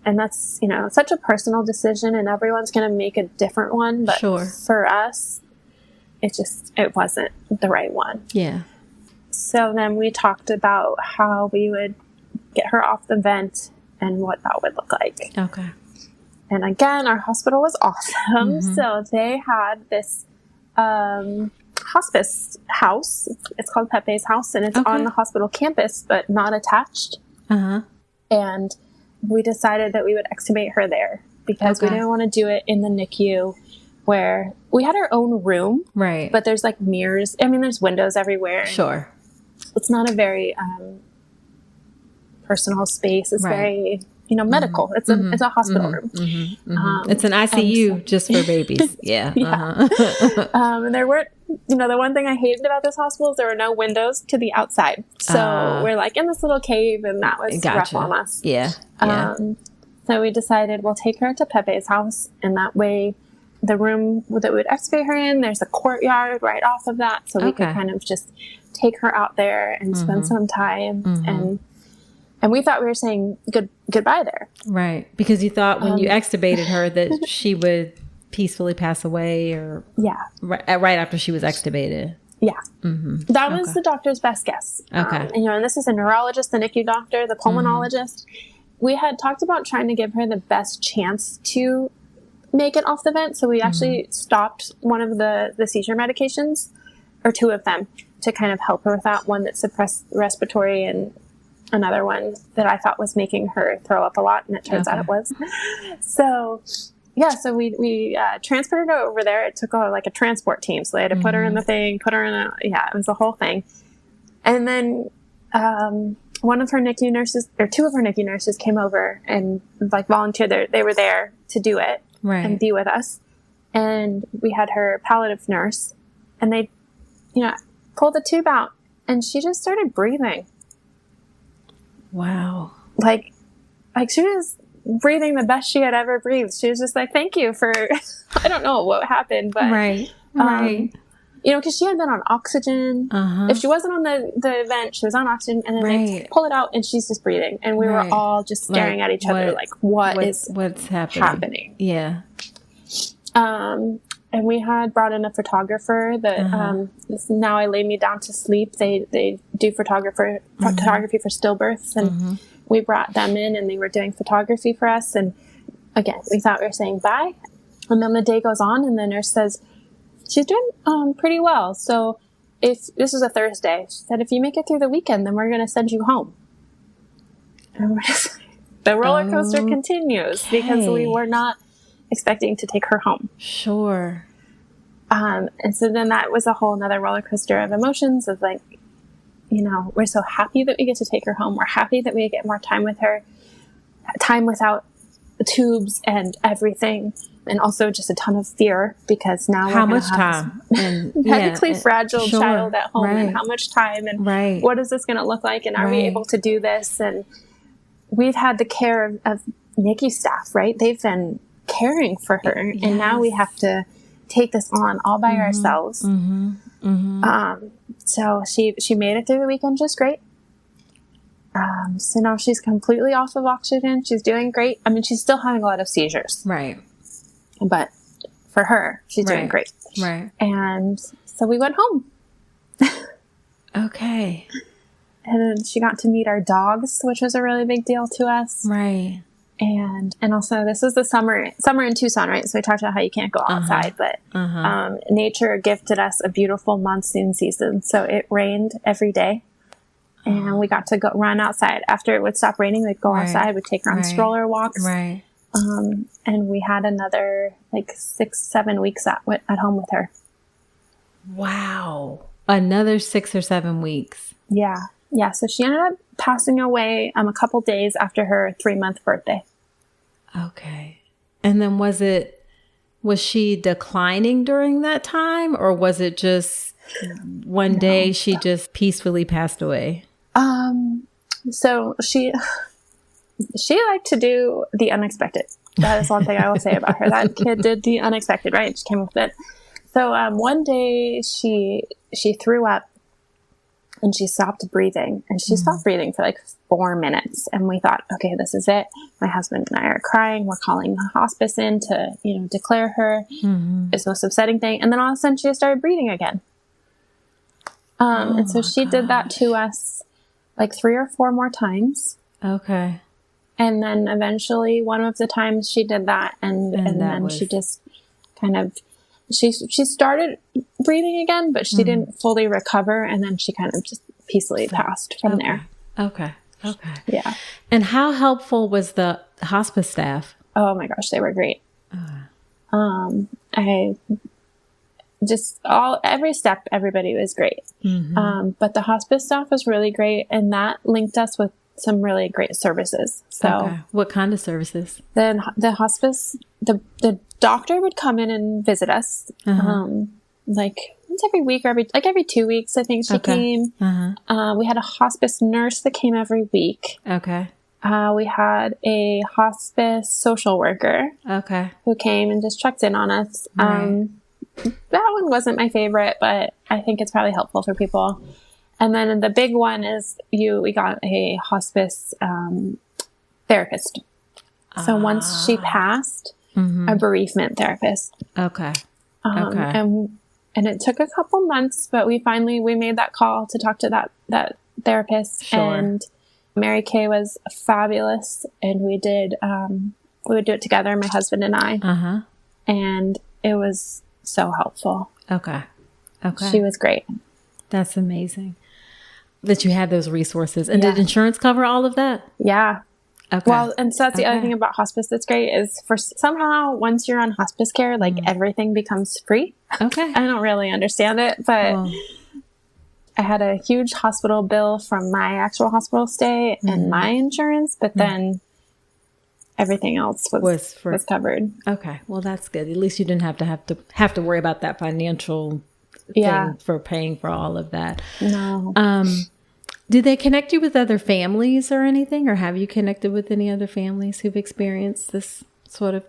and that's, you know, such a personal decision, and everyone's going to make a different one. But for us, it wasn't the right one. So then we talked about how we would get her off the vent and what that would look like. And again, our hospital was awesome. So they had this hospice house. It's called Pepe's house, and it's on the hospital campus, but not attached. And we decided that we would extubate her there because we didn't want to do it in the NICU, where we had our own room, but there's like mirrors. I mean, there's windows everywhere. It's not a very personal space. It's very, you know, medical. It's a hospital room. It's an ICU just for babies. And there weren't, you know, the one thing I hated about this hospital is there were no windows to the outside. So we're like in this little cave, and that was rough on us. So we decided we'll take her to Pepe's house, and that way the room that we would extubate her in, there's a courtyard right off of that. So we could kind of just take her out there and spend some time. And we thought we were saying goodbye there. Because you thought when you extubated her that she would peacefully pass away, or right after she was extubated. That was the doctor's best guess. And, you know, and this is a neurologist, the NICU doctor, the pulmonologist. We had talked about trying to give her the best chance to make it off the vent. So we actually stopped one of the seizure medications, or two of them, to kind of help her with that, one that suppressed respiratory, and another one that I thought was making her throw up a lot, and it turns out it was. So so we transported her over there. It took like a transport team, so they had to put her in the thing, put her in it was the whole thing. And then one of her NICU nurses, or two of her NICU nurses, came over and like volunteered. They were there to do it and be with us. And we had her palliative nurse, and they, you know, pulled the tube out, and she just started breathing. Like she was breathing the best she had ever breathed. She was just like, thank you for, I don't know what happened, but, you know, because she had been on oxygen. If she wasn't on the vent, she was on oxygen, and then they pull it out, and she's just breathing. And we were all just staring at each other like, what's happening? And we had brought in a photographer that, Now I Lay Me Down to Sleep. They do photography for stillbirths, and we brought them in, and they were doing photography for us. And again, we thought we were saying bye. And then the day goes on, and the nurse says, she's doing pretty well. So if this is a Thursday, she said, if you make it through the weekend, then we're going to send you home. And we're just, the roller coaster continues, because we were not expecting to take her home. And so then that was a whole nother roller coaster of emotions of like, we're so happy that we get to take her home. We're happy that we get more time with her, time without tubes and everything. And also just a ton of fear because now how much time and medically fragile child at home, and how much time, and what is this going to look like, and are we able to do this? And we've had the care of NICU staff, right? They've been caring for her, and now we have to take this on all by ourselves. So she made it through the weekend just great. So now she's completely off of oxygen. She's doing great. I mean, she's still having a lot of seizures. Right. But for her, she's doing great. Right. And so we went home. Okay. And then she got to meet our dogs, which was a really big deal to us. Right. And also, this is the summer in Tucson, right? So we talked about how you can't go outside, but nature gifted us a beautiful monsoon season. So it rained every day. And we got to go run outside. After it would stop raining, we'd go outside. We'd take her on stroller walks. Right. And we had another 6-7 weeks at home with her. Wow. Another 6 or 7 weeks. Yeah. Yeah. So she ended up passing away a couple days after her 3-month birthday. Okay. And then was she declining during that time, or was it just one day she just peacefully passed away? So she liked to do the unexpected. That is one thing I will say about her. That kid did the unexpected, right? She came with it. So one day she threw up and she stopped breathing, and she stopped breathing for 4 minutes. And we thought, okay, this is it. My husband and I are crying. We're calling the hospice in to, declare her. It's the most upsetting thing. And then all of a sudden she just started breathing again. And so she did that to us 3 or 4 more times. Okay. And then eventually one of the times she did that, and then she just kind of, she started breathing again, but she didn't fully recover. And then she kind of just peacefully passed from there. Okay. Yeah. And how helpful was the hospice staff? Oh my gosh, they were great. Every step, everybody was great. But the hospice staff was really great, and that linked us with some really great services. So what kind of services? Then the hospice, the doctor would come in and visit us, once every week or every 2 weeks, I think she came. We had a hospice nurse that came every week. Okay. We had a hospice social worker. Okay. Who came and just checked in on us. That one wasn't my favorite, but I think it's probably helpful for people. And then the big one is we got a hospice therapist. So once she passed, a bereavement therapist. Okay. And it took a couple months, but we made that call to talk to that therapist. Sure. And Mary Kay was fabulous, and we would do it together, my husband and I. And it was so helpful. Okay. She was great. That's amazing that you had those resources. And did insurance cover all of that? Yeah. Okay. Well, and so that's the other thing about hospice that's great is somehow once you're on hospice care, everything becomes free. Okay. I don't really understand it, but I had a huge hospital bill from my actual hospital stay and my insurance, but then everything else was covered. Okay. Well, that's good. At least you didn't have to worry about that financial thing for paying for all of that. No. Do they connect you with other families or anything, or have you connected with any other families who've experienced this sort of?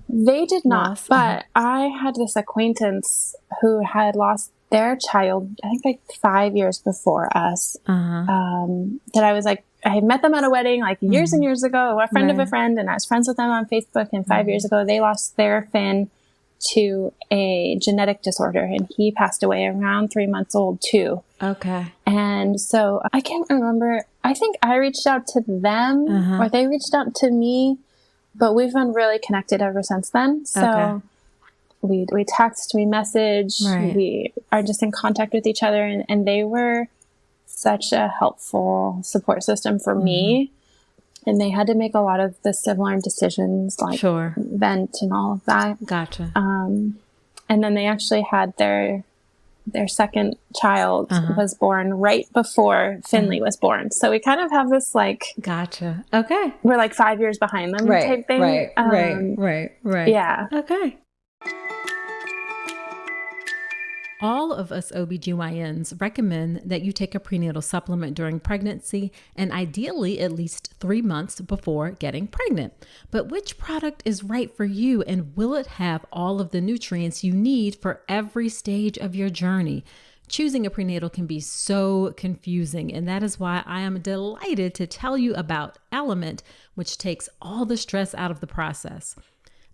They did not, but I had this acquaintance who had lost their child, I think 5 years before us. That I was I had met them at a wedding years and years ago, a friend of a friend, and I was friends with them on Facebook. And 5 years ago, they lost their Finn to a genetic disorder, and he passed away around 3 months old too. Okay. And so I can't remember. I think I reached out to them or they reached out to me, but we've been really connected ever since then. So we text, we message, we are just in contact with each other, and they were such a helpful support system for me. And they had to make a lot of the similar decisions, vent and all of that. Gotcha. And then they actually had their their second child was born right before Finley was born. So we kind of have this like, gotcha. Okay. We're like 5 years behind them type thing. Right. Yeah. Okay. All of us OBGYNs recommend that you take a prenatal supplement during pregnancy and ideally at least 3 months before getting pregnant. But which product is right for you, and will it have all of the nutrients you need for every stage of your journey? Choosing a prenatal can be so confusing, and that is why I am delighted to tell you about Element, which takes all the stress out of the process.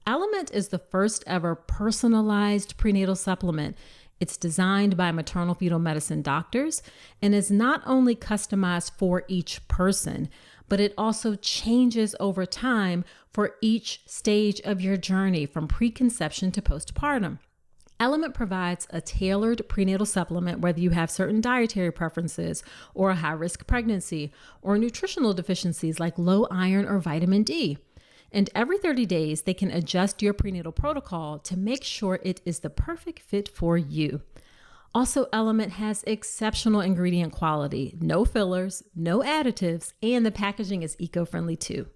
Element is the first ever personalized prenatal supplement. It's designed by maternal fetal medicine doctors and is not only customized for each person, but it also changes over time for each stage of your journey from preconception to postpartum. Element provides a tailored prenatal supplement whether you have certain dietary preferences or a high-risk pregnancy or nutritional deficiencies like low iron or vitamin D. And every 30 days, they can adjust your prenatal protocol to make sure it is the perfect fit for you. Also, Element has exceptional ingredient quality, no fillers, no additives, and the packaging is eco-friendly too.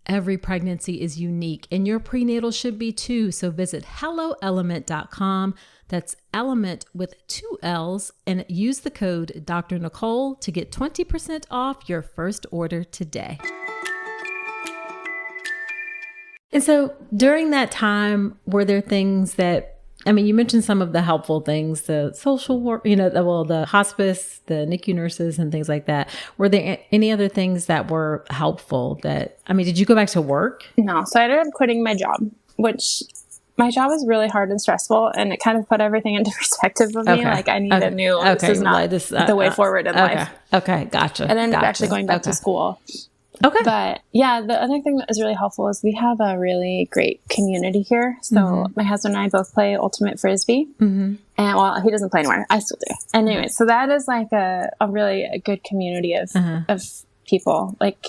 Every pregnancy is unique, and your prenatal should be too, so visit helloelement.com. That's Element with 2 L's, and use the code Dr. Nicole to get 20% off your first order today. And so during that time, were there things that, I mean, you mentioned some of the helpful things, the social work, the hospice, the NICU nurses and things like that. Were there any other things that were helpful did you go back to work? No. So I ended up quitting my job, which my job was really hard and stressful, and it kind of put everything into perspective of me. Like I needed this is not the way forward in life. Okay. Gotcha. And I ended up actually going back to school. Okay. But yeah, the other thing that is really helpful is we have a really great community here. So my husband and I both play ultimate frisbee. And he doesn't play anymore. I still do. Anyway, so that is like a really good community of people. Like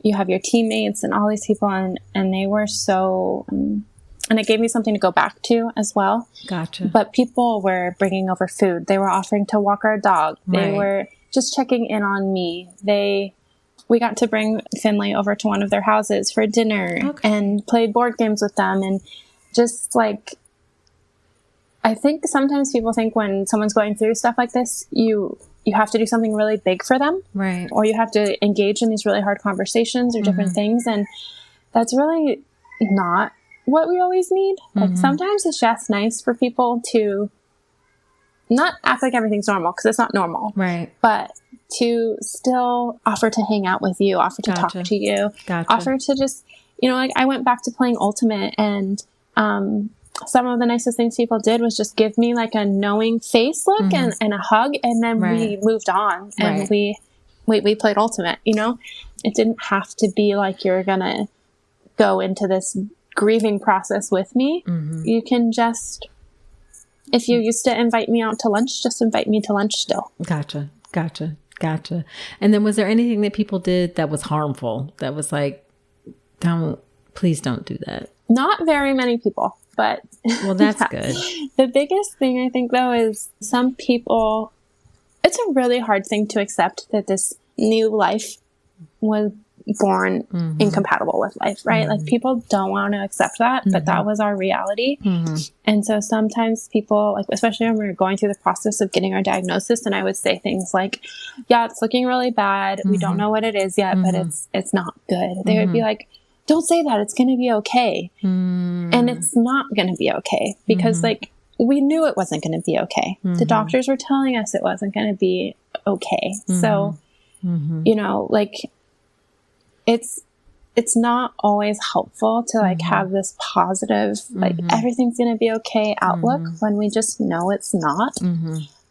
you have your teammates and all these people, and they were so, and it gave me something to go back to as well. Gotcha. But people were bringing over food. They were offering to walk our dog. They were just checking in on me. We got to bring Finley over to one of their houses for dinner and played board games with them. And just like, I think sometimes people think when someone's going through stuff like this, you have to do something really big for them. Right. Or you have to engage in these really hard conversations or different things. And that's really not what we always need. Like sometimes it's just nice for people to not act like everything's normal, because it's not normal. Right. But to still offer to hang out with you, offer to talk to you, offer to just, like I went back to playing Ultimate, and some of the nicest things people did was just give me like a knowing face look and a hug, and then we moved on and we played Ultimate. It didn't have to be like you're gonna go into this grieving process with me. You can just, if you used to invite me out to lunch, just invite me to lunch still. Gotcha. And then was there anything that people did that was harmful, that was like, please don't do that? Not very many people, but well, that's good. The biggest thing I think though is some people, it's a really hard thing to accept that this new life was born incompatible with life, right? Like people don't want to accept that, but that was our reality. And so sometimes people, like, especially when we were going through the process of getting our diagnosis, and I would say things like, yeah, it's looking really bad. We don't know what it is yet, but it's not good. They would be like, don't say that. It's going to be okay. And it's not going to be okay, because like we knew it wasn't going to be okay. The doctors were telling us it wasn't going to be okay. So, like, it's not always helpful to like have this positive, like everything's going to be okay outlook when we just know it's not.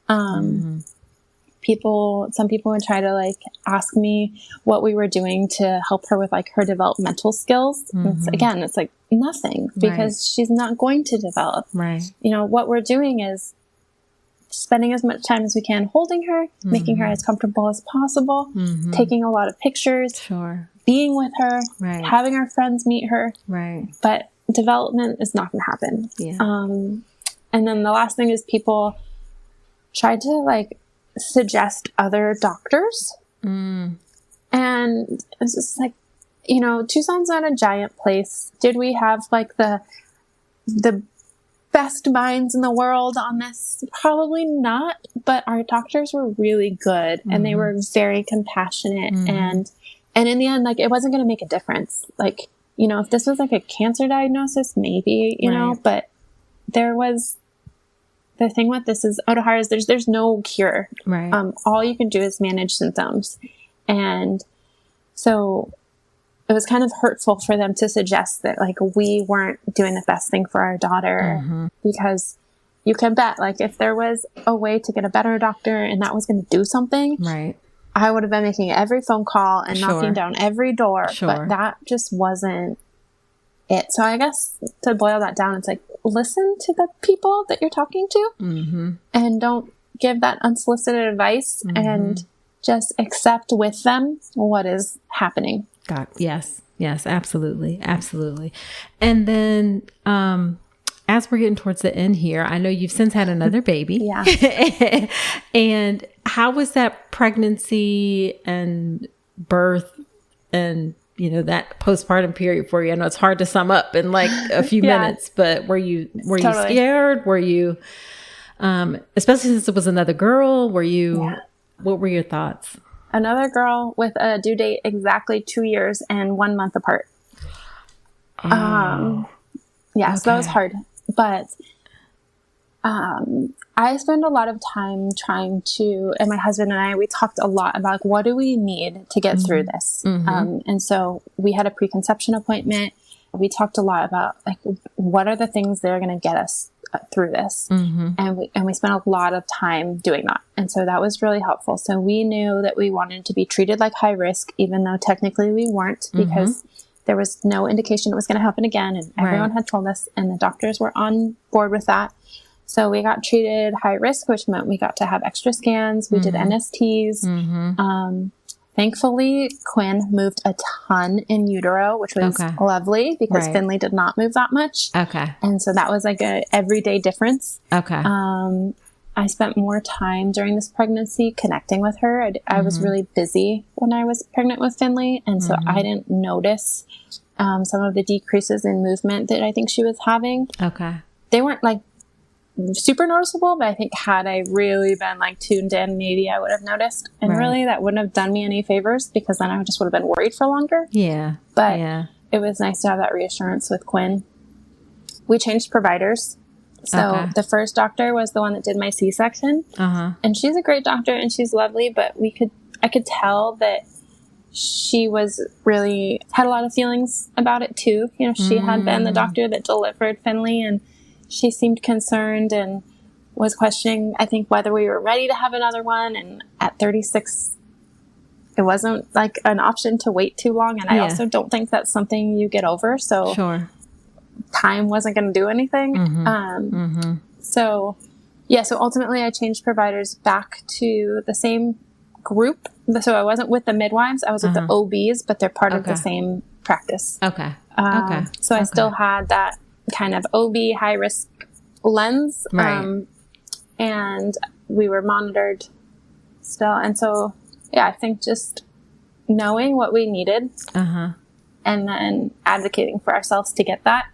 Some people would try to like ask me what we were doing to help her with like her developmental skills. It's like nothing, because she's not going to develop. What we're doing is spending as much time as we can holding her, making her as comfortable as possible, taking a lot of pictures, being with her, having our friends meet her. But development is not going to happen. And then the last thing is people tried to like suggest other doctors. And it's just like, you know, Tucson's not a giant place. Did we have like the best minds in the world on this? Probably not, but our doctors were really good and they were very compassionate. And in the end, like, it wasn't going to make a difference. Like, you know, if this was like a cancer diagnosis, maybe, you know, but there was, the thing with this is Ohtahara is there's no cure. Right. All you can do is manage symptoms. And so it was kind of hurtful for them to suggest that like we weren't doing the best thing for our daughter, because you can bet like if there was a way to get a better doctor and that was going to do something, right, I would have been making every phone call and knocking down every door, but that just wasn't it. So I guess to boil that down, it's like, listen to the people that you're talking to and don't give that unsolicited advice and just accept with them what is happening. Yes, absolutely. And then, as we're getting towards the end here, I know you've since had another baby. Yeah. And how was that pregnancy and birth and, you know, that postpartum period for you? I know it's hard to sum up in like a few minutes, but were you scared? Were you, especially since it was another girl, what were your thoughts? Another girl with a due date exactly 2 years and 1 month apart. So that was hard. But I spend a lot of time trying to, and my husband and I, we talked a lot about like, what do we need to get through this? And so we had a preconception appointment. We talked a lot about like, what are the things that are going to get us through this? And we spent a lot of time doing that. And so that was really helpful. So we knew that we wanted to be treated like high risk, even though technically we weren't, because there was no indication it was going to happen again. And everyone had told us, and the doctors were on board with that. So we got treated high risk, which meant we got to have extra scans. We did NSTs. Thankfully, Quinn moved a ton in utero, which was lovely because Finley did not move that much. And so that was like a everyday difference. I spent more time during this pregnancy connecting with her. I was really busy when I was pregnant with Finley. And so I didn't notice some of the decreases in movement that I think she was having. They weren't like super noticeable, but I think had I really been like tuned in, maybe I would have noticed. And really that wouldn't have done me any favors because then I just would have been worried for longer. But it was nice to have that reassurance with Quinn. We changed providers. So the first doctor was the one that did my C-section. And she's a great doctor and she's lovely, but I could tell that she was really had a lot of feelings about it too. You know, she had been the doctor that delivered Finley, and she seemed concerned and was questioning, I think, whether we were ready to have another one. And at 36, it wasn't like an option to wait too long. And I also don't think that's something you get over. So time wasn't going to do anything. So ultimately I changed providers back to the same group. So I wasn't with the midwives. I was with the OBs, but they're part of the same practice. So I still had that kind of OB high risk lens. And we were monitored still. And so, I think just knowing what we needed and then advocating for ourselves to get that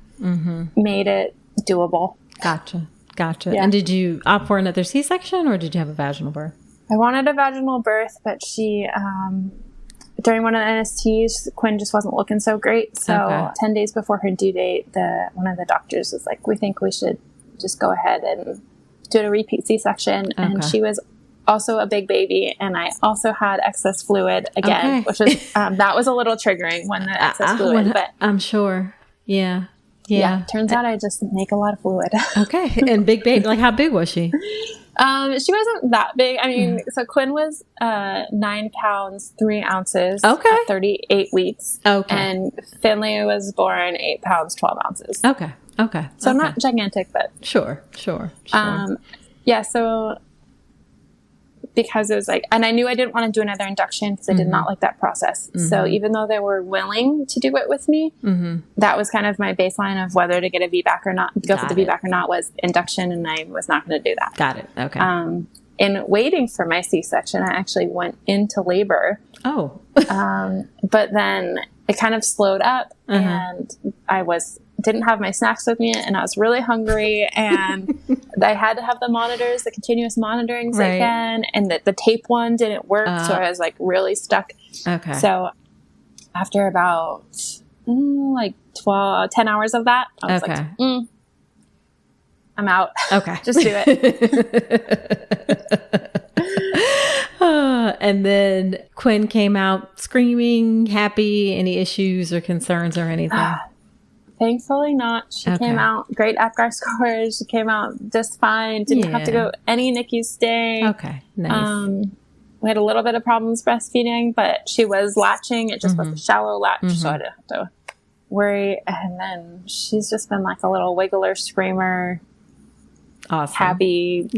made it doable. Gotcha. Yeah. And did you opt for another C-section or did you have a vaginal birth? I wanted a vaginal birth, but she, during one of the NSTs, Quinn just wasn't looking so great. So 10 days before her due date, one of the doctors was like, we think we should just go ahead and do a repeat C-section. And she was also a big baby. And I also had excess fluid again, which was, that was a little triggering when the excess fluid, but I'm sure. Yeah. Turns out I just make a lot of fluid. And big baby, like how big was she? She wasn't that big. I mean, so Quinn was 9 pounds 3 ounces at 38 weeks. And Finley was born 8 pounds 12 ounces. So not gigantic, but sure. So because it was like, and I knew I didn't want to do another induction because I did not like that process. So even though they were willing to do it with me, that was kind of my baseline of whether to get a VBAC or not, go for the VBAC or not, was induction, and I was not going to do that. Got it. in waiting for my C-section, I actually went into labor. Oh. But then it kind of slowed up and I didn't have my snacks with me and I was really hungry and I had to have the monitors, the continuous monitorings again. And the tape one didn't work. So I was like really stuck. Okay. So after about 10 hours of that, I was like, I'm out. Okay. Just do it. And then Quinn came out screaming, happy, any issues or concerns or anything? Thankfully not. She came out great APGAR scores. She came out just fine. Didn't have to go any NICU stay. Okay, nice. We had a little bit of problems breastfeeding, but she was latching. It just was a shallow latch, so I didn't have to worry. And then she's just been like a little wiggler, screamer, awesome, happy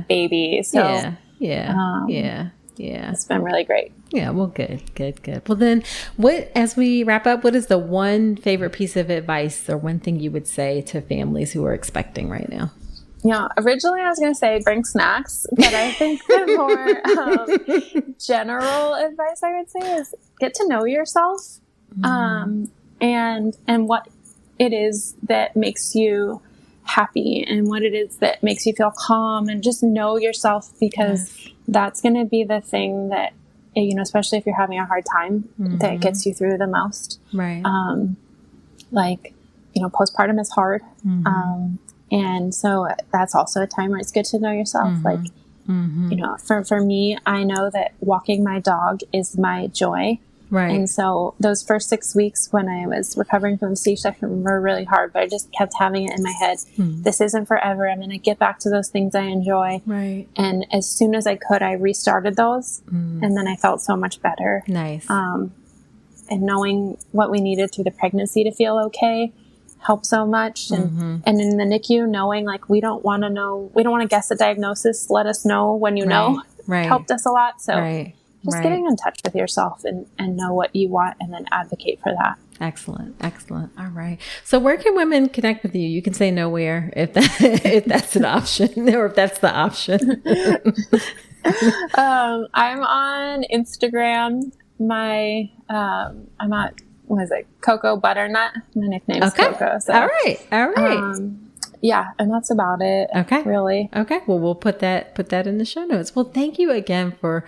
baby. So yeah. It's been really great. Yeah, well, good. Well, then, as we wrap up, what is the one favorite piece of advice or one thing you would say to families who are expecting right now? Originally I was going to say bring snacks, but I think the more general advice I would say is get to know yourself, and what it is that makes you happy and what it is that makes you feel calm, and just know yourself, because that's going to be the thing that, especially if you're having a hard time, that gets you through the most. Right. Postpartum is hard. And so that's also a time where it's good to know yourself. For me, I know that walking my dog is my joy. Right. And so those first 6 weeks when I was recovering from C-section were really hard, but I just kept having it in my head. This isn't forever. I'm going to get back to those things I enjoy. Right. And as soon as I could, I restarted those. And then I felt so much better. Nice. And knowing what we needed through the pregnancy to feel okay helped so much. And in the NICU, knowing we don't want to guess a diagnosis. Let us know when you know. Right. Helped us a lot. So just getting in touch with yourself and know what you want, and then advocate for that. Excellent. All right. So where can women connect with you? You can say nowhere if that's an option, or if that's the option. I'm on Instagram. I'm at, Coco Butternut. My nickname is Coco. So, all right. And that's about it. Okay. Really. Okay. Well, we'll put that in the show notes. Well, thank you again for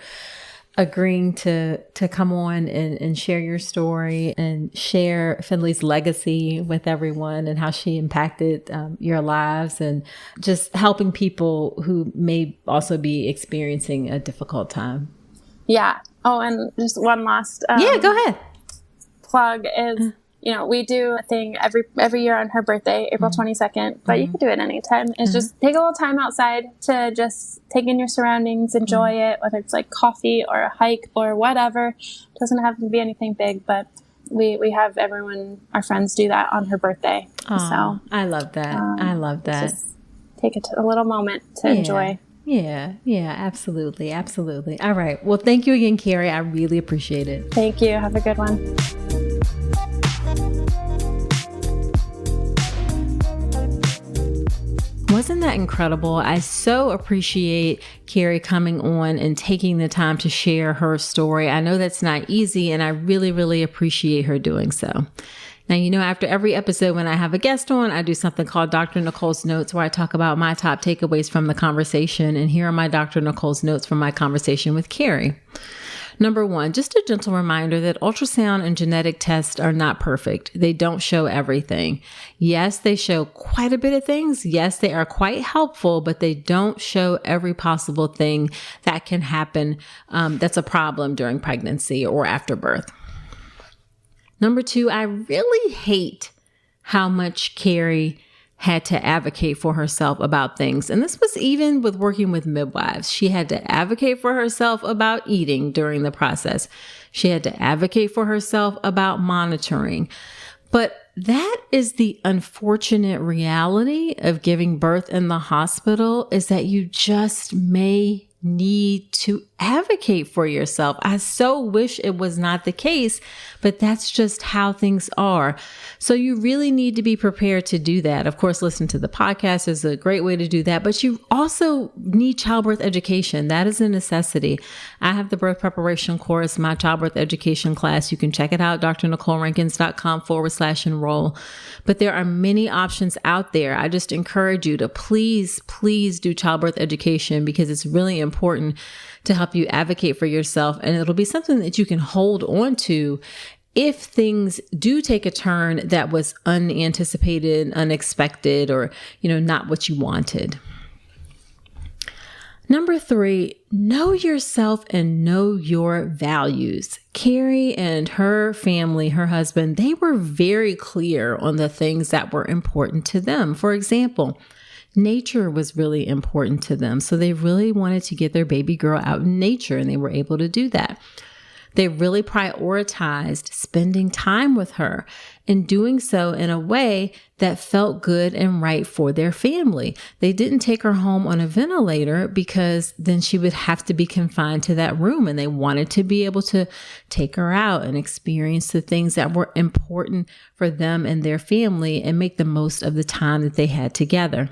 agreeing to come on and share your story and share Finley's legacy with everyone, and how she impacted your lives, and just helping people who may also be experiencing a difficult time. Yeah. Oh, and just one last go ahead. Plug is, we do a thing every year on her birthday, April 22nd, but you can do it anytime. It's just take a little time outside to just take in your surroundings, enjoy it, whether it's coffee or a hike or whatever. It doesn't have to be anything big, but we have our friends do that on her birthday. So I love that. Just take a little moment to enjoy. Yeah, absolutely. All right. Well, thank you again, Kerry. I really appreciate it. Thank you. Have a good one. Wasn't that incredible? I so appreciate Kerry coming on and taking the time to share her story. I know that's not easy, and I really, really appreciate her doing so. Now, after every episode when I have a guest on, I do something called Dr. Nicole's Notes, where I talk about my top takeaways from the conversation. And here are my Dr. Nicole's Notes from my conversation with Kerry. Number 1, just a gentle reminder that ultrasound and genetic tests are not perfect. They don't show everything. Yes, they show quite a bit of things. Yes, they are quite helpful, but they don't show every possible thing that can happen that's a problem during pregnancy or after birth. Number 2, I really hate how much Kerry had to advocate for herself about things. And this was even with working with midwives. She had to advocate for herself about eating during the process. She had to advocate for herself about monitoring. But that is the unfortunate reality of giving birth in the hospital, is that you just may need to advocate for yourself. I so wish it was not the case, but that's just how things are. So you really need to be prepared to do that. Of course, listen to the podcast is a great way to do that, but you also need childbirth education. That is a necessity. I have the birth preparation course, my childbirth education class. You can check it out, drnicolerankins.com/enroll. But there are many options out there. I just encourage you to please do childbirth education because it's really important to help you advocate for yourself. And it'll be something that you can hold on to if things do take a turn that was unanticipated, unexpected, or, not what you wanted. Number 3, know yourself and know your values. Kerry and her family, her husband, they were very clear on the things that were important to them. For example, nature was really important to them. So they really wanted to get their baby girl out in nature, and they were able to do that. They really prioritized spending time with her and doing so in a way that felt good and right for their family. They didn't take her home on a ventilator because then she would have to be confined to that room, and they wanted to be able to take her out and experience the things that were important for them and their family and make the most of the time that they had together.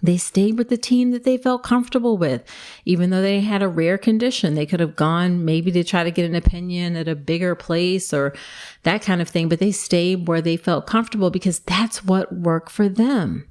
They stayed with the team that they felt comfortable with. Even though they had a rare condition, they could have gone maybe to try to get an opinion at a bigger place or that kind of thing, but they stayed where they felt comfortable because that's what worked for them.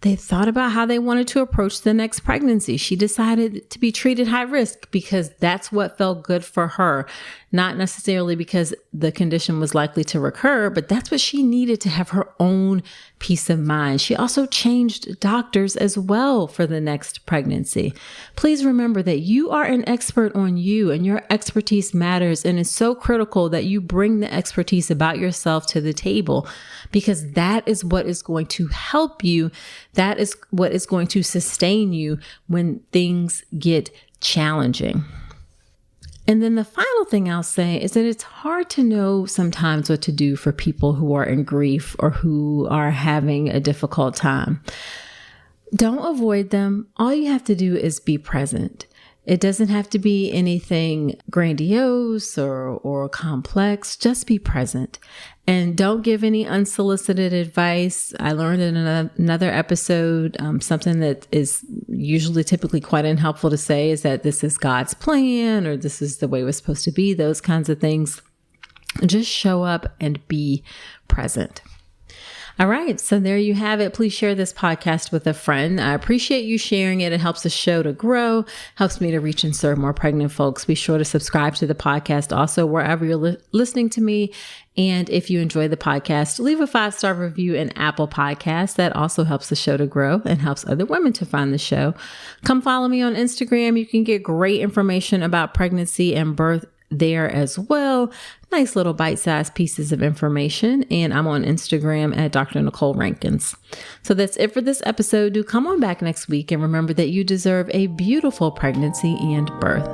They thought about how they wanted to approach the next pregnancy. She decided to be treated high risk because that's what felt good for her, not necessarily because the condition was likely to recur, but that's what she needed to have her own peace of mind. She also changed doctors as well for the next pregnancy. Please remember that you are an expert on you, and your expertise matters, and it's so critical that you bring the expertise about yourself to the table, because that is what is going to help you. That is what is going to sustain you when things get challenging. And then the final thing I'll say is that it's hard to know sometimes what to do for people who are in grief or who are having a difficult time. Don't avoid them. All you have to do is be present. It doesn't have to be anything grandiose or complex. Just be present. And don't give any unsolicited advice. I learned in another episode, something that is usually typically quite unhelpful to say is that this is God's plan or this is the way it was supposed to be, those kinds of things. Just show up and be present. All right. So there you have it. Please share this podcast with a friend. I appreciate you sharing it. It helps the show to grow, helps me to reach and serve more pregnant folks. Be sure to subscribe to the podcast also wherever you're listening to me. And if you enjoy the podcast, leave a 5-star review in Apple Podcasts. That also helps the show to grow and helps other women to find the show. Come follow me on Instagram. You can get great information about pregnancy and birth there as well. Nice little bite-sized pieces of information. And I'm on Instagram at Dr. Nicole Rankins. So that's it for this episode. Do come on back next week and remember that you deserve a beautiful pregnancy and birth.